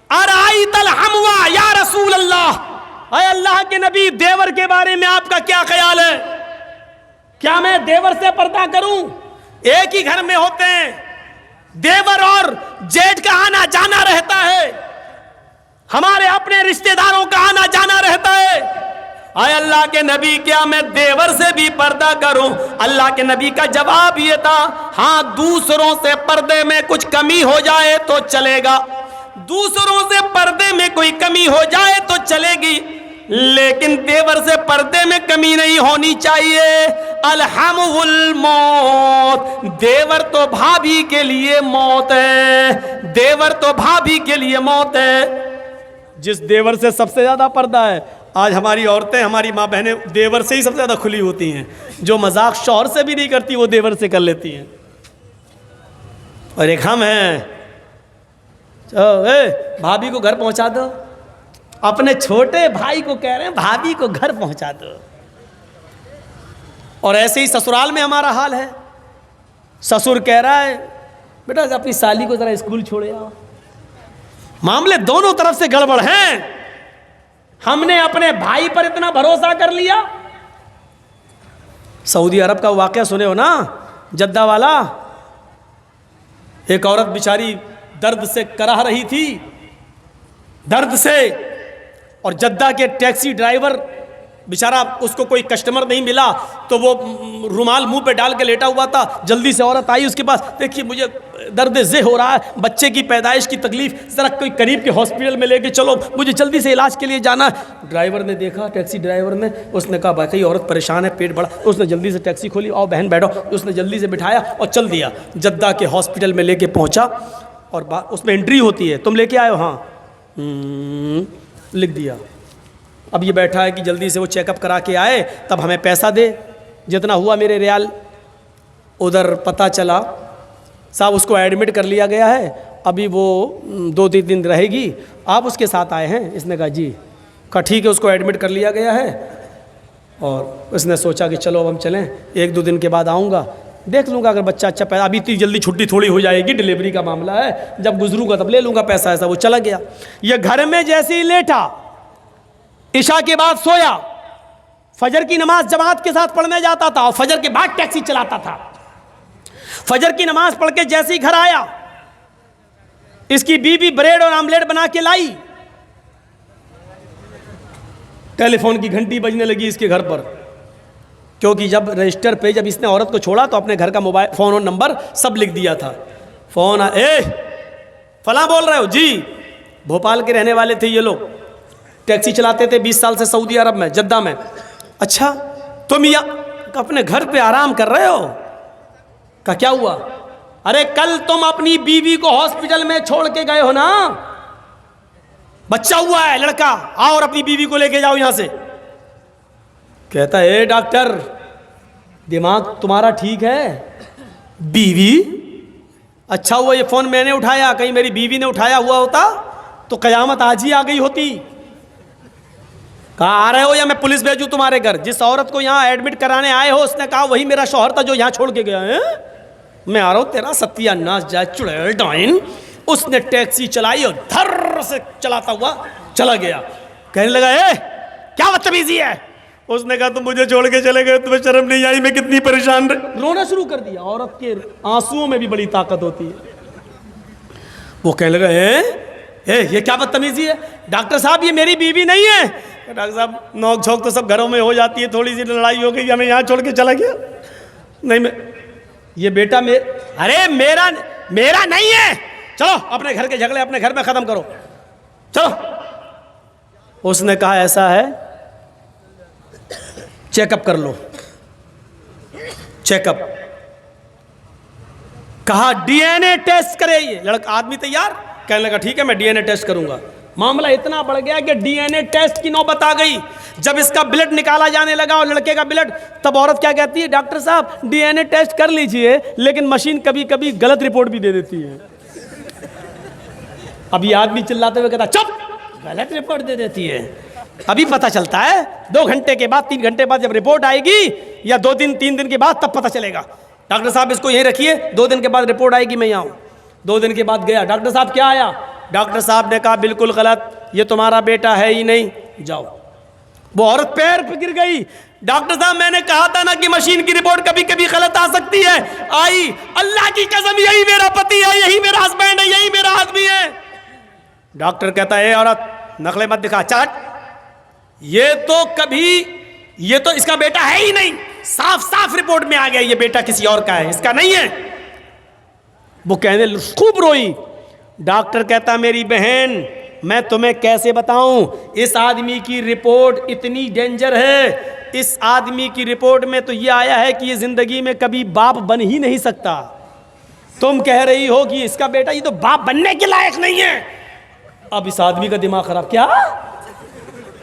अराइतल हमवा या रसूल अल्लाह, अय अल्लाह के नबी, देवर के बारे में आपका क्या ख्याल है? क्या मैं देवर से पर्दा करूं? एक ही घर में होते हैं, देवर और जेठ का आना जाना रहता है, हमारे अपने रिश्तेदारों का आना जाना रहता है। आय अल्लाह के नबी, क्या मैं देवर से भी पर्दा करूं? अल्लाह के नबी का जवाब ये था, हाँ, दूसरों से पर्दे में कुछ कमी हो जाए तो चलेगा, दूसरों से पर्दे में कोई कमी हो जाए तो चलेगी, लेकिन देवर से पर्दे में कमी नहीं होनी चाहिए। अलहमुल मौत, देवर तो भाभी के लिए मौत है, देवर तो भाभी के लिए मौत है। जिस देवर से सबसे ज्यादा पर्दा है, आज हमारी औरतें, हमारी माँ बहनें देवर से ही सबसे ज्यादा खुली होती हैं। जो मजाक शौहर से भी नहीं करती वो देवर से कर लेती हैं। और एक हम हैं, भाभी को घर पहुंचा दो, अपने छोटे भाई को कह रहे हैं भाभी को घर पहुंचा दो। और ऐसे ही ससुराल में हमारा हाल है। ससुर कह रहा है, बेटा अपनी साली को जरा स्कूल छोड़े आओ। मामले दोनों तरफ से गड़बड़ हैं। हमने अपने भाई पर इतना भरोसा कर लिया। सऊदी अरब का वाकया सुने हो ना, जद्दा वाला, एक औरत बेचारी दर्द से कराह रही थी, दर्द से, और जद्दा के टैक्सी ड्राइवर बेचारा, उसको कोई कस्टमर नहीं मिला तो वो रुमाल मुंह पे डाल के लेटा हुआ था। जल्दी से औरत आई उसके पास, देखिए मुझे दर्द ज़े हो रहा है, बच्चे की पैदाइश की तकलीफ, ज़रा कोई करीब के हॉस्पिटल में लेके चलो, मुझे जल्दी से इलाज के लिए जाना है। ड्राइवर ने देखा, टैक्सी ड्राइवर ने, उसने कहा भाई औरत परेशान है, पेट बड़ा, उसने जल्दी से टैक्सी खोली, आओ बहन बैठो, उसने जल्दी से बिठाया और चल दिया। जद्दा के हॉस्पिटल में लेके पहुँचा और उसमें एंट्री होती है, तुम लेके आए हो? हाँ, लिख दिया। अब ये बैठा है कि जल्दी से वो चेकअप करा के आए, तब हमें पैसा दे, जितना हुआ मेरे रियाल। उधर पता चला साहब उसको एडमिट कर लिया गया है, अभी वो 2-3 दिन रहेगी, आप उसके साथ आए हैं? इसने कहा जी। कहा ठीक है, उसको एडमिट कर लिया गया है। और उसने सोचा कि चलो अब हम चलें, 1-2 दिन के बाद आऊँगा, देख लूँगा अगर बच्चा अच्छा पैदा, अभी इतनी जल्दी छुट्टी थोड़ी हो जाएगी, डिलीवरी का मामला है, जब गुजरूंगा तब ले लूँगा पैसा। ऐसा वो चला गया। ये घर में जैसे ही लेटा, इशा के बाद सोया, फजर की नमाज जमात के साथ पढ़ने जाता था और फजर के बाद टैक्सी चलाता था। फजर की नमाज पढ़ के जैसे ही घर आया, इसकी बीवी ब्रेड और आमलेट बना के लाई, टेलीफोन की घंटी बजने लगी इसके घर पर, क्योंकि जब रजिस्टर पे जब इसने औरत को छोड़ा तो अपने घर का मोबाइल फ़ोन और नंबर सब लिख दिया था। फ़ोन, फलां बोल रहे हो जी? भोपाल के रहने वाले थे ये लोग, टैक्सी चलाते थे 20 साल से सऊदी अरब में, जद्दा में। अच्छा, तुम यहाँ अपने घर पे आराम कर रहे हो? का क्या हुआ? अरे कल तुम अपनी बीवी को हॉस्पिटल में छोड़ के गए हो ना, बच्चा हुआ है लड़का, आओ और अपनी बीवी को लेके जाओ यहाँ से। कहता है डॉक्टर दिमाग तुम्हारा ठीक है? बीवी? अच्छा हुआ ये फ़ोन मैंने उठाया, कहीं मेरी बीवी ने उठाया हुआ होता तो कयामत आज ही आ गई होती। कहा आ रहे हो या मैं पुलिस भेजूं तुम्हारे घर? जिस औरत को यहाँ एडमिट कराने आए हो उसने कहा वही मेरा शौहर था जो यहाँ छोड़ के गया है, मैं आ रहा हूँ, तेरा सत्यानाश जाए चुड़ैल डाइन। उसने टैक्सी चलाई और धर से चलाता हुआ चला गया। कहने लगा क्या बदतमीजी है? उसने कहा तुम मुझे छोड़ के चले गए, तुम्हें शर्म नहीं आई? मैं कितनी परेशान रही। रोना शुरू कर दिया। औरत के आंसुओं में भी बड़ी ताकत होती है। वो कहने लगा ये क्या बदतमीजी है? डॉक्टर साहब ये मेरी बीवी नहीं है, डॉक्टर साहब नोक झोंक तो सब घरों में हो जाती है, थोड़ी सी लड़ाई हो गई, हमें यहाँ छोड़ के चला गया। नहीं मैं ये बेटा अरे मेरा नहीं है, चलो अपने घर के झगड़े अपने घर में खत्म करो, चलो। उसने कहा ऐसा है, चेकअप कर लो। चेकअप कहा डीएनए टेस्ट करे। ये लड़का आदमी तैयार, कहने लगा ठीक है मैं डीएनए टेस्ट करूंगा। मामला इतना बढ़ गया कि डीएनए टेस्ट की नौबत आ गई। जब इसका ब्लड निकाला जाने लगा और लड़के का ब्लड, तब औरत क्या कहती है, डॉक्टर साहब डीएनए टेस्ट कर लीजिए, लेकिन मशीन कभी कभी गलत रिपोर्ट भी दे देती है। अभी आदमी चिल्लाते हुए कहता चुप, गलत रिपोर्ट दे देती है। अभी पता चलता है 2 घंटे के बाद, 3 घंटे बाद जब रिपोर्ट आएगी, या 2 दिन 3 दिन के बाद, तब पता चलेगा। डॉक्टर साहब इसको यहीं रखिए, 2 दिन के बाद रिपोर्ट आएगी, मैं यहाँ हूँ। 2 दिन के बाद गया, डॉक्टर साहब क्या आया? डॉक्टर साहब ने कहा बिल्कुल गलत, ये तुम्हारा बेटा है ही नहीं, जाओ। वो औरत पैर पे गिर गई। डॉक्टर साहब मैंने कहा था ना कि मशीन की रिपोर्ट कभी कभी गलत आ सकती है। आई, अल्लाह की कसम यही मेरा पति है, यही मेरा हस्बैंड है, यही मेरा आदमी है। डॉक्टर कहता है औरत नकले मत दिखा, चट, ये तो इसका बेटा है ही नहीं, साफ साफ रिपोर्ट में आ गया ये बेटा किसी और का है, इसका नहीं है। वो कहने खूब रोई। डॉक्टर कहता मेरी बहन मैं तुम्हें कैसे बताऊं, इस आदमी की रिपोर्ट इतनी डेंजर है, इस आदमी की रिपोर्ट में तो ये आया है कि ये जिंदगी में कभी बाप बन ही नहीं सकता। तुम कह रही हो कि इसका बेटा ये तो बाप बनने के लायक नहीं है। अब इस आदमी का दिमाग खराब।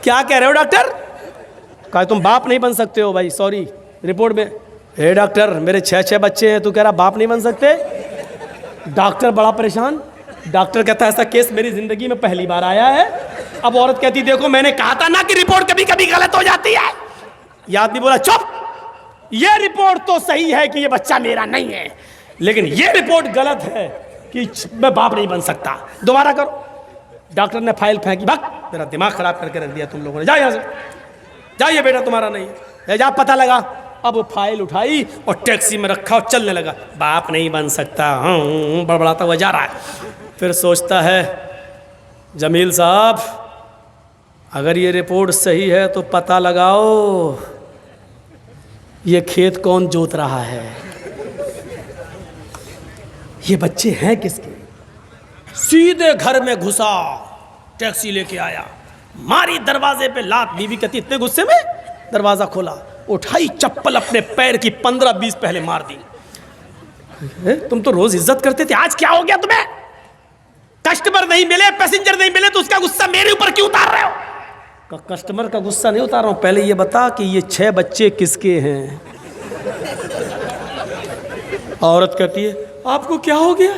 क्या कह रहे हो डॉक्टर? कहा तुम बाप नहीं बन सकते हो। भाई सॉरी, रिपोर्ट में हे डॉक्टर मेरे 6 बच्चे हैं, तू कह रहा बाप नहीं बन सकते। डॉक्टर बड़ा परेशान। डॉक्टर कहता है ऐसा केस मेरी जिंदगी में पहली बार आया है। अब औरत कहती देखो मैंने कहा था ना कि रिपोर्ट कभी कभी गलत हो जाती है। यह आदमी बोला चुप, ये रिपोर्ट तो सही है कि ये बच्चा मेरा नहीं है, लेकिन ये रिपोर्ट गलत है कि मैं बाप नहीं बन सकता। दोबारा करो। डॉक्टर ने फाइल फेंकी, भाग, मेरा दिमाग खराब करके रख दिया तुम लोगों ने, जाओ यहाँ से, जाइए बेटा तुम्हारा नहीं है, जा पता लगा। अब वो फाइल उठाई और टैक्सी में रखा और चलने लगा। बाप नहीं बन सकता, हाँ, बड़बड़ाता हुआ जा रहा है। फिर सोचता है जमील साहब अगर ये रिपोर्ट सही है तो पता लगाओ ये खेत कौन जोत रहा है, ये बच्चे हैं किसके। सीधे घर में घुसा, टैक्सी लेके आया, मारी दरवाजे पे लात। बीवी कहती इतने गुस्से में दरवाजा खोला, उठाई चप्पल अपने पैर की 15-20 पहले मार दी। तुम तो रोज इज्जत करते थे, आज क्या हो गया तुम्हें? कस्टमर नहीं मिले, पैसेंजर नहीं मिले तो उसका गुस्सा मेरे ऊपर क्यों उतार रहे हो? कस्टमर का गुस्सा नहीं उतार रहा हूं, पहले ये बता कि ये 6 बच्चे किसके हैं। औरत कहती है आपको क्या हो गया?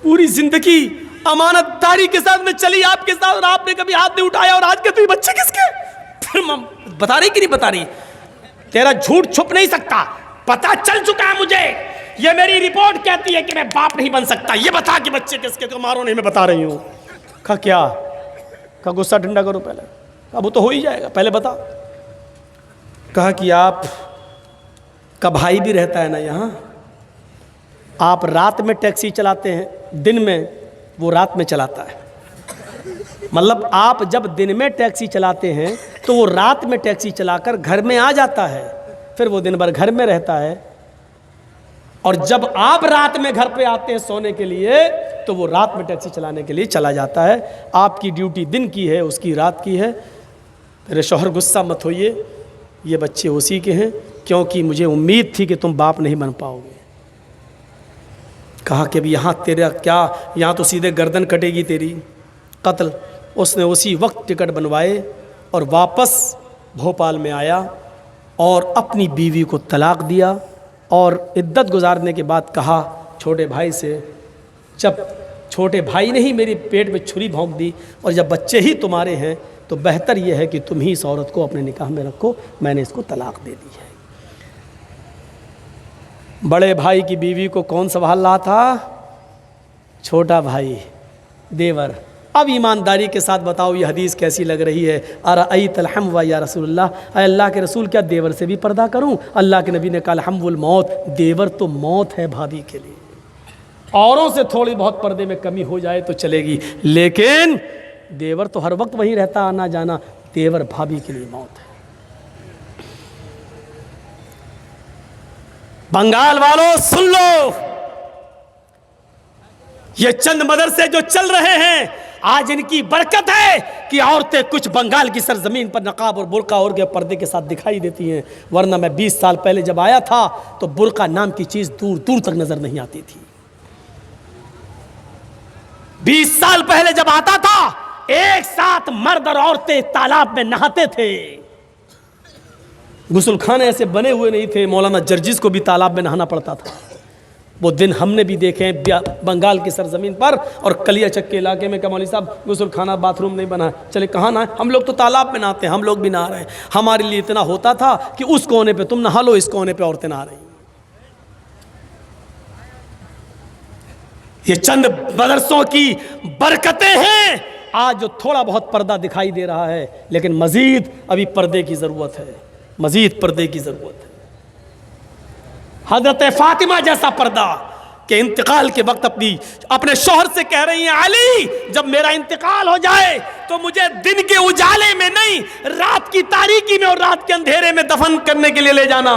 पूरी जिंदगी अमानतदारी के साथ में चली आपके साथ और आपने कभी हाथ नहीं उठाया, और आज के तो ये बच्चे किसके? फिर बता रही कि नहीं बता रही? तेरा झूठ छुप नहीं सकता, पता चल चुका है मुझे। ये मेरी रिपोर्ट कहती है कि मैं बाप नहीं बन सकता, ये बता कि बच्चे किसके। तो मारो नहीं, मैं बता रही हूँ। कहा क्या? कहा गुस्सा ठंडा करो पहले। कहा वो तो हो ही जाएगा, पहले बता। कहा कि आप का भाई भी रहता है ना यहाँ, आप रात में टैक्सी चलाते हैं, दिन में वो रात में चलाता है। मतलब आप जब दिन में टैक्सी चलाते हैं तो वो रात में टैक्सी चलाकर घर में आ जाता है, फिर वो दिन भर घर में रहता है, और जब आप रात में घर पे आते हैं सोने के लिए तो वो रात में टैक्सी चलाने के लिए चला जाता है। आपकी ड्यूटी दिन की है, उसकी रात की है। मेरे शौहर गुस्सा मत होइए, ये बच्चे उसी के हैं, क्योंकि मुझे उम्मीद थी कि तुम बाप नहीं बन पाओगे। कहा कि अभी यहाँ तेरा क्या, यहाँ तो सीधे गर्दन कटेगी तेरी, कत्ल। उसने उसी वक्त टिकट बनवाए और वापस भोपाल में आया और अपनी बीवी को तलाक दिया। और इद्दत गुजारने के बाद कहा छोटे भाई से, जब छोटे भाई ने ही मेरी पेट में छुरी भोंक दी और जब बच्चे ही तुम्हारे हैं तो बेहतर यह है कि तुम ही इस औरत को अपने निकाह में रखो, मैंने इसको तलाक दे दी है। बड़े भाई की बीवी को कौन संभाल रहा था? छोटा भाई, देवर। अब ईमानदारी के साथ बताओ ये हदीस कैसी लग रही है? अरअयतल हम या रसूलल्लाह, अल्लाह के रसूल क्या देवर से भी पर्दा करूं? अल्लाह के नबी ने कहा हमवुल मौत, देवर तो मौत है भाभी के लिए। औरों से थोड़ी बहुत पर्दे में कमी हो जाए तो चलेगी, लेकिन देवर तो हर वक्त वहीं रहता, आना जाना। तेवर भाभी के लिए मौत है। बंगाल वालों सुन लो, ये चंद मदरसे जो चल रहे हैं, आज इनकी बरकत है कि औरतें कुछ बंगाल की सरजमीन पर नकाब और बुर्का और के पर्दे के साथ दिखाई देती हैं, वरना मैं 20 साल पहले जब आया था तो बुर्का नाम की चीज दूर दूर तक नजर नहीं आती थी। 20 साल पहले जब आता था, एक साथ मर्द और औरतें तालाब में नहाते थे। गुसलखाने ऐसे बने हुए नहीं थे, मौलाना जर्जिस को भी तालाब में नहाना पड़ता था। वो दिन हमने भी देखे हैं बंगाल की सरजमीन पर। और कलियाचक के इलाके में, क्या मौलवी साहब गुसलखाना बाथरूम नहीं बना, चले कहाँ नहाए, हम लोग तो तालाब में नहाते हैं, हम लोग भी नहा रहे हैं। हमारे लिए इतना होता था कि उस कोने पे तुम नहा लो, इस कोने पे औरतें नहा रही। ये चंद मदरसों की बरकतें हैं आज जो थोड़ा बहुत पर्दा दिखाई दे रहा है, लेकिन मजीद अभी पर्दे की जरूरत है, मजीद पर्दे की जरूरत है। हजरत फातिमा जैसा पर्दा के इंतकाल के वक्त अपने शौहर से कह रही हैं, अली जब मेरा इंतकाल हो जाए तो मुझे दिन के उजाले में नहीं, रात की तारीकी में और रात के अंधेरे में दफन करने के लिए ले जाना।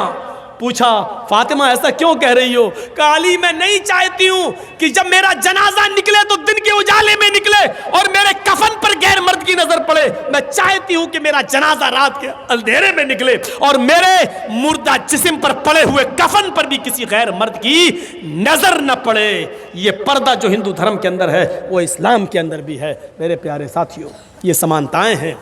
पूछा, फातिमा ऐसा क्यों कह रही हो? कहा, अली मैं नहीं चाहती हूं कि जब मेरा जनाजा निकले तो दिन के उजाले में निकले और मेरे कफन पर गैर मर्द की नजर पड़े। मैं चाहती हूं कि मेरा जनाजा रात के अंधेरे में निकले और मेरे मुर्दा जिस्म पर पड़े हुए कफन पर भी किसी गैर मर्द की नजर न पड़े। ये पर्दा जो हिंदू धर्म के अंदर है वो इस्लाम के अंदर भी है। मेरे प्यारे साथियों, ये समानताएं हैं।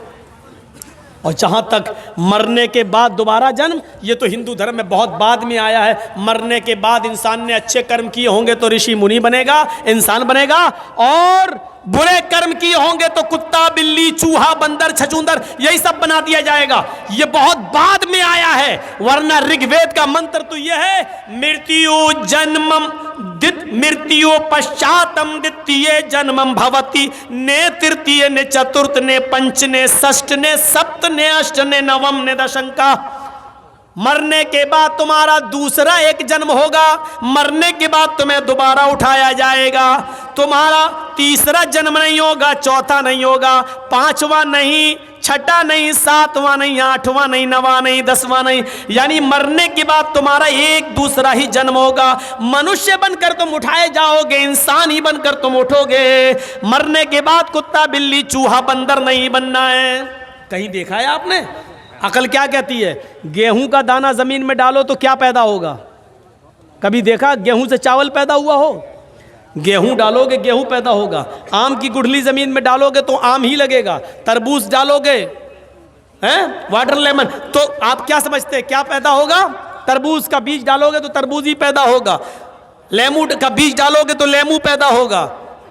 और जहाँ तक मरने के बाद दोबारा जन्म, ये तो हिंदू धर्म में बहुत बाद में आया है। मरने के बाद इंसान ने अच्छे कर्म किए होंगे तो ऋषि मुनि बनेगा, इंसान बनेगा, और बुरे कर्म किए होंगे तो कुत्ता, बिल्ली, चूहा, बंदर, छछूंदर, यही सब बना दिया जाएगा। ये बहुत बाद में आया है, वरना ऋग्वेद का मंत्र तो यह है, मृत्यु जन्मम मृत्यु पश्चातम द्वितीय जन्मम भवति, ने तृतीय ने चतुर्थ ने पंच ने षष्ठ ने सप्त ने अष्ट ने नवम ने दशंका। मरने के बाद तुम्हारा दूसरा एक जन्म होगा, मरने के बाद तुम्हें दोबारा उठाया जाएगा। तुम्हारा तीसरा जन्म नहीं होगा, चौथा नहीं होगा, पांचवा नहीं, छठा नहीं, सातवां नहीं, आठवां नहीं, नवा नहीं, दसवां नहीं, यानी मरने के बाद तुम्हारा एक दूसरा ही जन्म होगा। मनुष्य बनकर तुम उठाए जाओगे, इंसान ही बनकर तुम उठोगे। मरने के बाद कुत्ता, बिल्ली, चूहा, बंदर नहीं बनना है। कहीं देखा है आपने? अकल क्या कहती है? गेहूं का दाना जमीन में डालो तो क्या पैदा होगा? कभी देखा गेहूं से चावल पैदा हुआ हो? गेहूं डालोगे गेहूं पैदा होगा। आम की गुठली जमीन में डालोगे तो आम ही लगेगा। तरबूज डालोगे, हैं, वाटर लेमन, तो आप क्या समझते हैं क्या पैदा होगा? तरबूज का बीज डालोगे तो तरबूज ही पैदा होगा। लेमू का बीज डालोगे तो लेमू पैदा होगा।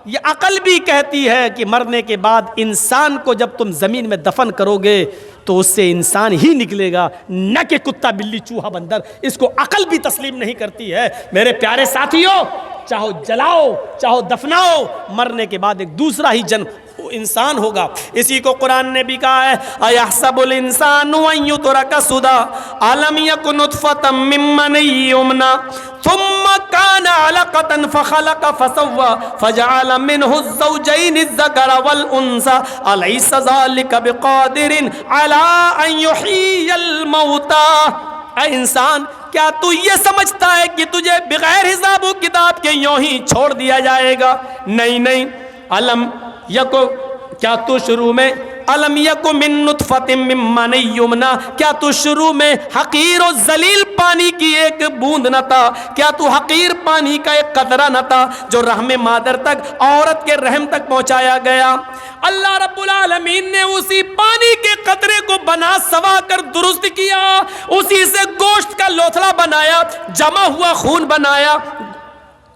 ये अकल भी कहती है कि मरने के बाद इंसान को जब तुम जमीन में दफन करोगे तो उससे इंसान ही निकलेगा, न कि कुत्ता, बिल्ली, चूहा, बंदर। इसको अकल भी तस्लीम नहीं करती है। मेरे प्यारे साथियों, चाहो जलाओ चाहो दफनाओ, मरने के बाद एक दूसरा ही जन्म इंसान होगा। इसी को कुरान ने भी कहा है, अयहसबुल इंसानु अन युतरका सुदा अलम यकुन नुतफतम मिन मनी युमना थुम्मा काना अलकतन फखलक फसव्वा फजअल मिनहु ज़ौजैन अज़्ज़करा वल उन्सा अलैसा ज़ालिका बिक़ादिरिन अला अन युहियल मौता। ऐ इंसान, क्या तू ये समझता है कि तुझे बगैर हिसाब व किताब के यूं ही छोड़ दिया जाएगा? नहीं नहीं। अलम यको, क्या तू शुरू में अलम यको मिन नुतफतिम मिन मनी युमना, क्या तू शुरू में हकीर और जलील पानी की एक बूंद न था? क्या तू हकीर पानी का एक कतरा न था जो रहम मादर तक, औरत के रहम तक पहुंचाया गया? अल्लाह रब्बुल आलमीन ने उसी पानी के कतरे को बना सवा कर दुरुस्त किया, उसी से गोश्त का लोथड़ा बनाया, जमा हुआ खून बनाया,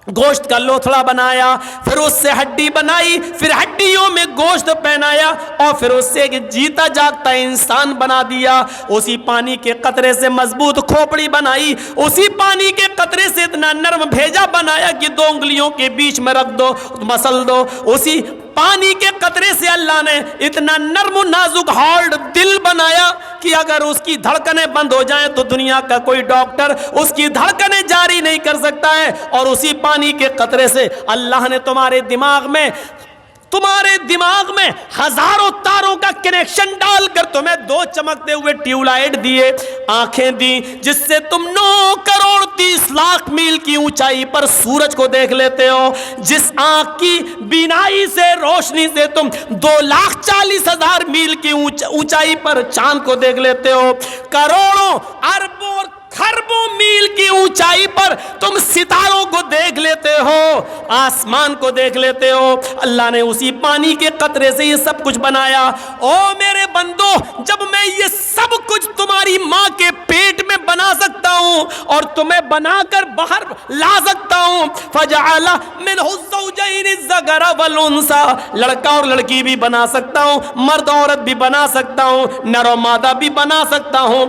गोश्त का लोथड़ा बनाया, फिर उससे हड्डी बनाई, फिर हड्डियों में गोश्त पहनाया और फिर उससे एक जीता जागता इंसान बना दिया। उसी पानी के कतरे से मजबूत खोपड़ी बनाई, उसी पानी के कतरे से इतना नरम भेजा बनाया कि 2 उंगलियों के बीच में रख दो, मसल दो। उसी पानी के कतरे से अल्लाह ने इतना नर्म नाजुक हार्ड दिल बनाया कि अगर उसकी धड़कनें बंद हो जाएं तो दुनिया का कोई डॉक्टर उसकी धड़कनें जारी नहीं कर सकता है। और उसी पानी के कतरे से अल्लाह ने तुम्हारे दिमाग में तुम्हारे दिमाग में हजारों तारों का कनेक्शन डालकर तुम्हें 2 चमकते हुए ट्यूबलाइट दिए, आंखें दी, जिससे तुम 9 करोड़ 30 लाख मील की ऊंचाई पर सूरज को देख लेते हो। जिस आंख की बीनाई से, रोशनी से तुम 2,40,000 मील की ऊंचाई पर चांद को देख लेते हो। करोड़ों अरबों खरबों मील की ऊंचाई पर तुम सितारों को देख लेते हो, आसमान को देख लेते हो। अल्लाह ने उसी पानी के कतरे से ये सब कुछ बनाया। ओ मेरे बंदो, जब मैं ये सब कुछ तुम्हारी मां के पेट में बना सकता हूं और तुम्हें बनाकर बाहर ला सकता हूं, फजअला मिनहु ज़ौजैनि ज़कर वल उन्सा, लड़का और लड़की भी बना सकता हूं, मर्द औरत भी बना सकता हूं, नर और मादा भी बना सकता हूं,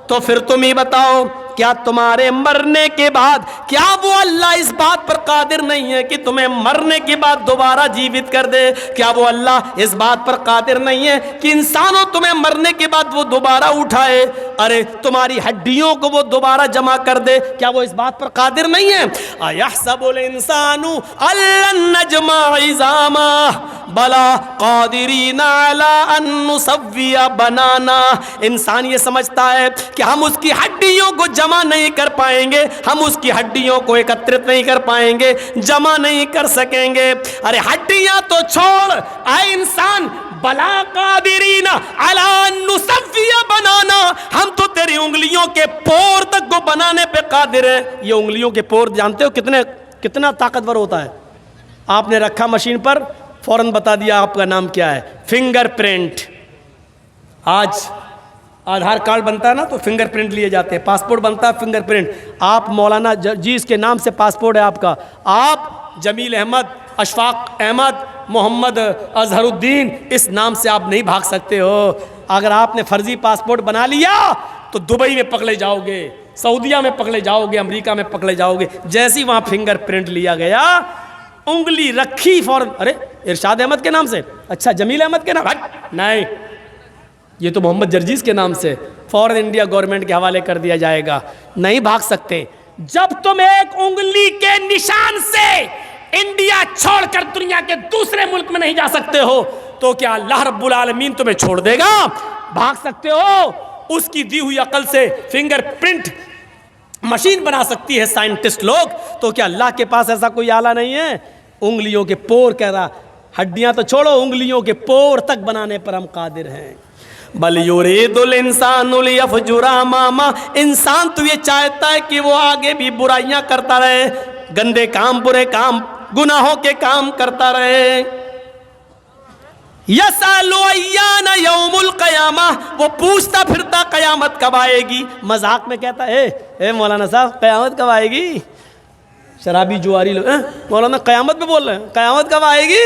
तो फिर तुम ही बताओ, क्या तुम्हारे मरने के बाद, क्या वो अल्लाह इस बात पर कादिर नहीं है कि तुम्हें मरने के बाद दोबारा जीवित कर दे? क्या वो अल्लाह इस बात पर कादिर नहीं है कि इंसानों तुम्हें मरने के बाद वो दोबारा उठाए? अरे तुम्हारी हड्डियों को वो दोबारा जमा कर दे, क्या वो इस बात पर कादिर नहीं है? अयहसबुल इंसानु अल्लन नजमा इज़ामा बला कादिरीना अला अन नुसव्विया बनाना। इंसान ये समझता है कि हम उसकी हड्डियों को जमा नहीं कर पाएंगे, हम उसकी हड्डियों को एकत्रित नहीं कर पाएंगे, जमा नहीं कर सकेंगे। अरे हड्डियां तो छोड़, आए इंसान, बला कादिरीना अला नुसव्विया बनाना, हम तो तेरी उंगलियों के पोर तक को बनाने पे कादिर हैं। ये उंगलियों के पोर जानते हो कितना ताकतवर होता है? आपने रखा मशीन पर, फौरन बता दिया आपका नाम क्या है, फिंगरप्रिंट। आज आधार कार्ड बनता है ना तो फिंगरप्रिंट लिए जाते हैं, पासपोर्ट बनता है फिंगरप्रिंट। आप मौलाना जिस के नाम से पासपोर्ट है आपका, आप जमील अहमद, अशफाक अहमद, मोहम्मद अजहरुद्दीन, इस नाम से आप नहीं भाग सकते हो। अगर आपने फर्जी पासपोर्ट बना लिया तो दुबई में पकड़े जाओगे, सऊदीया में पकड़े जाओगे, अमेरिका में पकड़े जाओगे। जैसे ही वहाँ फिंगरप्रिंट लिया गया, उंगली रखी फौरन, अरे इरशाद अहमद के नाम से, अच्छा जमील अहमद के नाम, नहीं ये तो मोहम्मद जर्जीस के नाम से, फौरन इंडिया गवर्नमेंट के हवाले कर दिया जाएगा। नहीं भाग सकते। जब तुम एक उंगली के निशान से इंडिया छोड़कर दुनिया के दूसरे मुल्क में नहीं जा सकते हो, तो क्या अल्लाह रब्बुल आलमीन तुम्हें छोड़ देगा? भाग सकते हो। उसकी दी हुई अकल से फिंगरप्रिंट मशीन बना सकती है साइंटिस्ट लोग, तो क्या अल्लाह के पास ऐसा कोई आला नहीं है? उंगलियों के पोर, कह रहा हड्डियां तो छोड़ो, उंगलियों के पोर तक बनाने पर हम कादिर हैं। बल युरीदुल इंसानु लियफजुरा अमामा, इंसान तो ये चाहता है कि वो आगे भी बुराइयां करता रहे, गंदे काम, बुरे काम, गुनाहों के काम करता रहे। यसअलु अय्याना यौमुल क़यामा, वो पूछता फिरता कयामत कब आएगी। मजाक में कहता है, ए मौलाना साहब कयामत कब आएगी? शराबी जुआरी लोग, मौलाना कयामत में बोल रहे हैं, कयामत कब आएगी?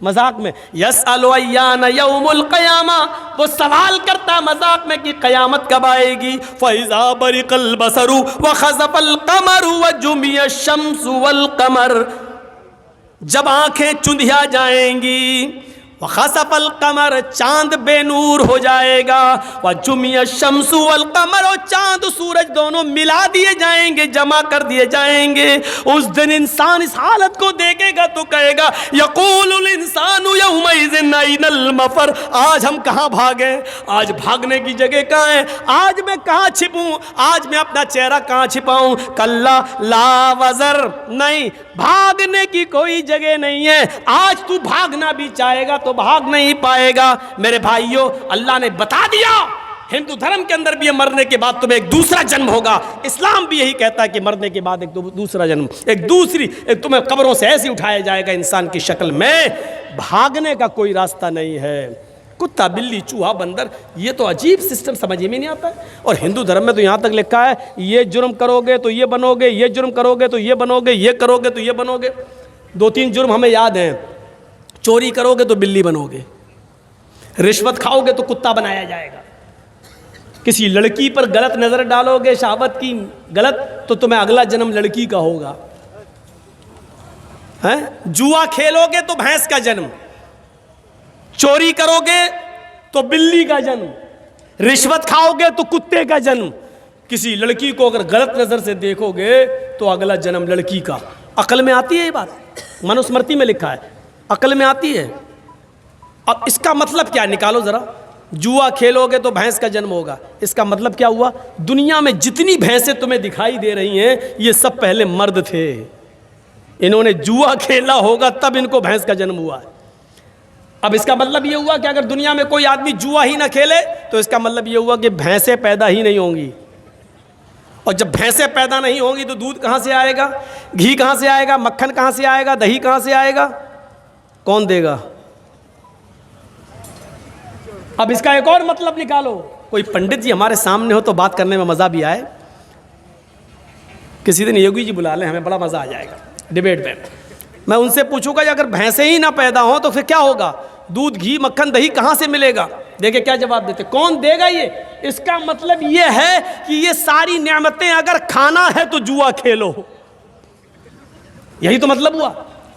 मजाक में। यसअलु अय्याना यौमुल क़यामा, वो सवाल करता मजाक में कि कयामत कब आएगी। फ़इज़ा बरिक़ल बसरु व ख़सफ़ल क़मरु व जुमिय शम्सु वल क़मर, जब आंखें चुंधिया जाएंगी, व ख़सफ़ल क़मर, चांद बेनूर हो जाएगा, व जुमिय शम्सु वल क़मर, और चांद सूरज दोनों मिला दिए जाएंगे, जमा कर दिए जाएंगे। उस दिन इंसान इस हालत को देखेगा तो कहेगा, यक़ूलुल इंसानु यौमइज़िन अयनल मफ़र, आज हम कहाँ भागें? आज भागने की जगह कहाँ है? आज मैं कहाँ छिपूं? आज मैं अपना चेहरा कहाँ छिपाऊं? कल्ला ला वज़र, नहीं, भागने की कोई जगह नहीं है। आज तू भागना भी चाहेगा तो भाग नहीं पाएगा। मेरे भाइयों, अल्लाह ने बता दिया, हिंदू धर्म के अंदर भी मरने के बाद तुम्हें एक दूसरा जन्म होगा। इस्लाम भी यही कहता है कि मरने के बाद एक दूसरा जन्म, एक तुम्हें कब्रों से ऐसे उठाया जाएगा इंसान की शक्ल में। भागने का कोई रास्ता नहीं है। कुत्ता, बिल्ली, चूहा, बंदर, ये तो अजीब सिस्टम समझ में नहीं आता है। और हिंदू धर्म में तो यहाँ तक लिखा है, ये जुर्म करोगे तो ये बनोगे, ये जुर्म करोगे तो ये बनोगे, ये करोगे तो ये बनोगे। 2-3 जुर्म हमें याद हैं। चोरी करोगे तो बिल्ली बनोगे, रिश्वत खाओगे तो कुत्ता बनाया जाएगा, किसी लड़की पर गलत नजर डालोगे, शहावत की गलत, तो तुम्हें अगला जन्म लड़की का होगा। हैं? जुआ खेलोगे तो भैंस का जन्म, चोरी करोगे तो बिल्ली का जन्म, रिश्वत खाओगे तो कुत्ते का जन्म। किसी लड़की को अगर गलत नजर से देखोगे तो अगला जन्म लड़की का। अकल में आती है ये बात? मनुस्मृति में लिखा है। अक्ल में आती है? अब इसका मतलब क्या, निकालो ज़रा। जुआ खेलोगे तो भैंस का जन्म होगा, इसका मतलब क्या हुआ? दुनिया में जितनी भैंसें तुम्हें दिखाई दे रही हैं ये सब पहले मर्द थे, इन्होंने जुआ खेला होगा तब इनको भैंस का जन्म हुआ है। अब इसका मतलब ये हुआ कि अगर दुनिया में कोई आदमी जुआ ही ना खेले तो इसका मतलब ये हुआ कि भैंसें पैदा ही नहीं होंगी, और जब भैंसें पैदा नहीं होंगी तो दूध कहाँ से आएगा, घी कहाँ से आएगा, मक्खन कहाँ से आएगा, दही कहाँ से आएगा, कौन देगा? अब इसका एक और मतलब निकालो। कोई पंडित जी हमारे सामने हो तो बात करने में मज़ा भी आए। किसी दिन योगी जी बुला लें, हमें बड़ा मज़ा आ जाएगा डिबेट में। मैं उनसे पूछूंगा कि अगर भैंसें ही ना पैदा हो तो फिर क्या होगा, दूध घी मक्खन दही कहाँ से मिलेगा? देखिए क्या जवाब देते, कौन देगा ये? इसका मतलब ये है कि ये सारी नेमतें अगर खाना है तो जुआ खेलो, यही तो मतलब हुआ।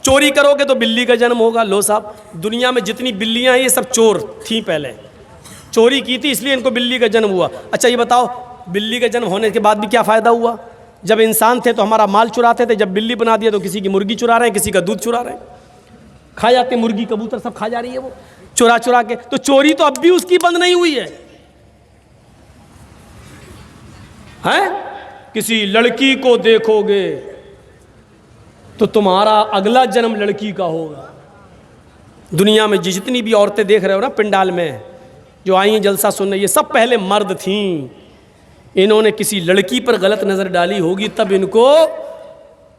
चोरी करोगे तो बिल्ली का जन्म होगा। लो साहब, दुनिया में जितनी बिल्लियां हैं ये सब चोर थी, पहले चोरी की थी इसलिए इनको बिल्ली का जन्म हुआ। अच्छा ये बताओ, बिल्ली का जन्म होने के बाद भी क्या फ़ायदा हुआ? जब इंसान थे तो हमारा माल चुराते थे, जब बिल्ली बना दिया तो किसी की मुर्गी चुरा रहे हैं, किसी का दूध चुरा रहे हैं, खा जाते मुर्गी कबूतर सब खा जा रही है वो चुरा चुरा के। तो चोरी तो अब भी उसकी बंद नहीं हुई है, हैं? किसी लड़की को देखोगे तो तुम्हारा अगला जन्म लड़की का होगा। दुनिया में जितनी भी औरतें देख रहे हो ना पंडाल में जो आई हैं जलसा सुनने, ये सब पहले मर्द थीं। इन्होंने किसी लड़की पर गलत नज़र डाली होगी तब इनको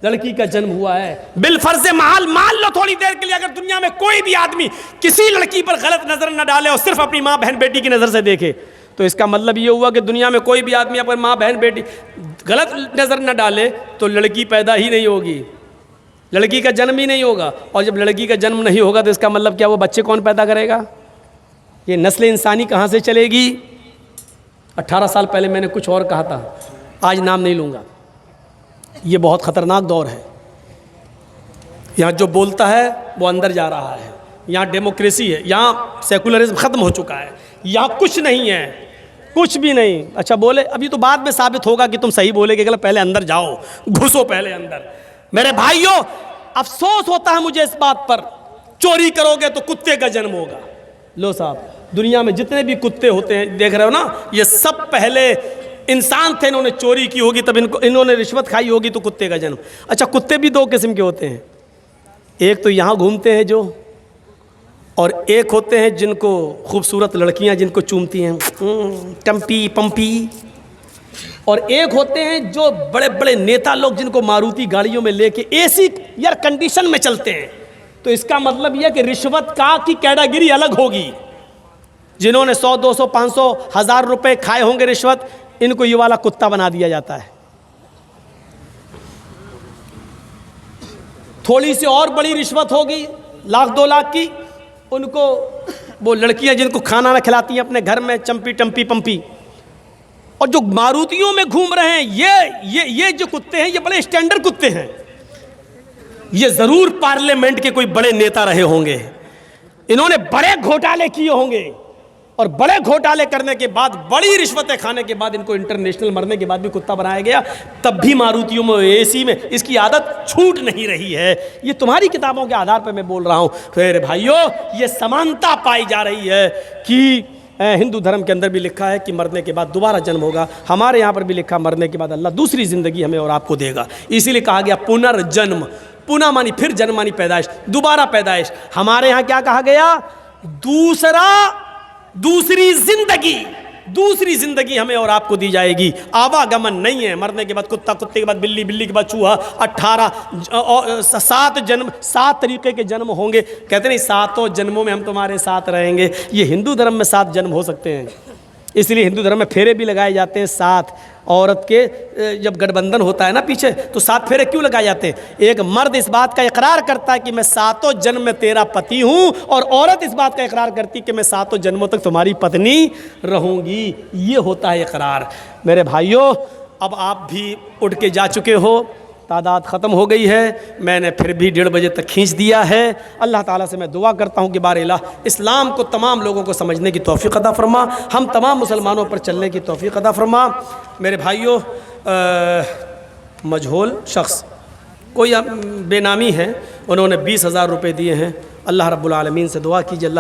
लड़की का जन्म हुआ है। बिलफर्ज महल मान लो थोड़ी देर के लिए, अगर दुनिया में कोई भी आदमी किसी लड़की पर गलत नज़र न डाले और सिर्फ अपनी माँ बहन बेटी की नज़र से देखे तो इसका मतलब ये हुआ कि दुनिया में कोई भी आदमी अगर माँ बहन बेटी गलत नज़र न डाले तो लड़की पैदा ही नहीं होगी, लड़की का जन्म ही नहीं होगा। और जब लड़की का जन्म नहीं होगा तो इसका मतलब क्या, वो बच्चे कौन पैदा करेगा? ये नस्ल इंसानी कहाँ से चलेगी? 18 साल पहले मैंने कुछ और कहा था, आज नाम नहीं लूँगा। ये बहुत ख़तरनाक दौर है। यहाँ जो बोलता है वो अंदर जा रहा है, यहाँ डेमोक्रेसी है, यहाँ सेकुलरिज्म ख़त्म हो चुका है, यहाँ कुछ नहीं है, कुछ भी नहीं। अच्छा बोले, अभी तो बाद में साबित होगा कि तुम सही बोले कि गलत, पहले अंदर जाओ, घुसो पहले अंदर। मेरे भाइयों, अफसोस होता है मुझे इस बात पर, चोरी करोगे तो कुत्ते का जन्म होगा। लो साहब, दुनिया में जितने भी कुत्ते होते हैं देख रहे हो ना, ये सब पहले इंसान थे, इन्होंने चोरी की होगी तब इन्होंने रिश्वत खाई होगी तो कुत्ते का जन्म। अच्छा, कुत्ते भी दो किस्म के होते हैं, एक तो यहाँ घूमते हैं जो, और एक होते हैं जिनको खूबसूरत लड़कियाँ जिनको चूमती हैं टम्पी पंपी, और एक होते हैं जो बड़े बड़े नेता लोग जिनको मारुति गाड़ियों में लेके एसी एयर कंडीशन में चलते हैं। तो इसका मतलब यह कि रिश्वत का की कैटेगरी अलग होगी। जिन्होंने 100, 200, 500, 1000 रुपए खाए होंगे रिश्वत, इनको ये वाला कुत्ता बना दिया जाता है। थोड़ी सी और बड़ी रिश्वत होगी 1,00,000, 2,00,000 की, उनको वो लड़कियां जिनको खाना ना खिलाती हैं अपने घर में, चंपी टम्पी पंपी। और जो मारुतियों में घूम रहे हैं ये जो कुत्ते हैं, ये बड़े स्टैंडर्ड कुत्ते हैं। ये जरूर पार्लियामेंट के कोई बड़े नेता रहे होंगे, इन्होंने बड़े घोटाले किए होंगे, और बड़े घोटाले करने के बाद, बड़ी रिश्वतें खाने के बाद इनको इंटरनेशनल मरने के बाद भी कुत्ता बनाया गया। तब भी मारुतियों में, एसी में इसकी आदत छूट नहीं रही है। ये तुम्हारी किताबों के आधार पर मैं बोल रहा हूँ। फिर भाइयों, ये समानता पाई जा रही है कि हिंदू धर्म के अंदर भी लिखा है कि मरने के बाद दोबारा जन्म होगा। हमारे यहाँ पर भी लिखा, मरने के बाद अल्लाह दूसरी ज़िंदगी हमें और आपको देगा। इसीलिए कहा गया पुनर्जन्म, पुनः मानी फिर जन्म मानी पैदाइश, दोबारा पैदाइश। हमारे यहाँ क्या कहा गया? दूसरी जिंदगी हमें और आपको दी जाएगी। आवागमन नहीं है, मरने के बाद कुत्ता, कुत्ते के बाद बिल्ली, बिल्ली के बाद चूहा, 7 जन्म, 7 तरीके के जन्म होंगे। कहते नहीं 7 जन्मों में हम तुम्हारे साथ रहेंगे। ये हिंदू धर्म में 7 जन्म हो सकते हैं, इसलिए हिंदू धर्म में फेरे भी लगाए जाते हैं 7। औरत के जब गठबंधन होता है ना पीछे, तो 7 फेरे क्यों लगाए जाते हैं? एक मर्द इस बात का इकरार करता है कि मैं 7 जन्म में तेरा पति हूँ, और औरत इस बात का इकरार करती है कि मैं 7 जन्मों तक तुम्हारी पत्नी रहूँगी। ये होता है इकरार। मेरे भाइयों, अब आप भी उठ के जा चुके हो, तादाद ख़त्म हो गई है, मैंने फिर भी 1:30 बजे तक खींच दिया है। अल्लाह ताला से मैं दुआ करता हूँ कि बार इलाह इस्लाम को तमाम लोगों को समझने की तौफ़ीक़ अता फरमा, हम तमाम मुसलमानों पर चलने की तौफ़ीक़ अता फरमा। मेरे भाइयों, मजहूल शख्स कोई बेनामी है, उन्होंने 20,000 रुपये दिए हैं, अल्लाह रब्बुल आलमीन से दुआ कीजिए। अल्लाह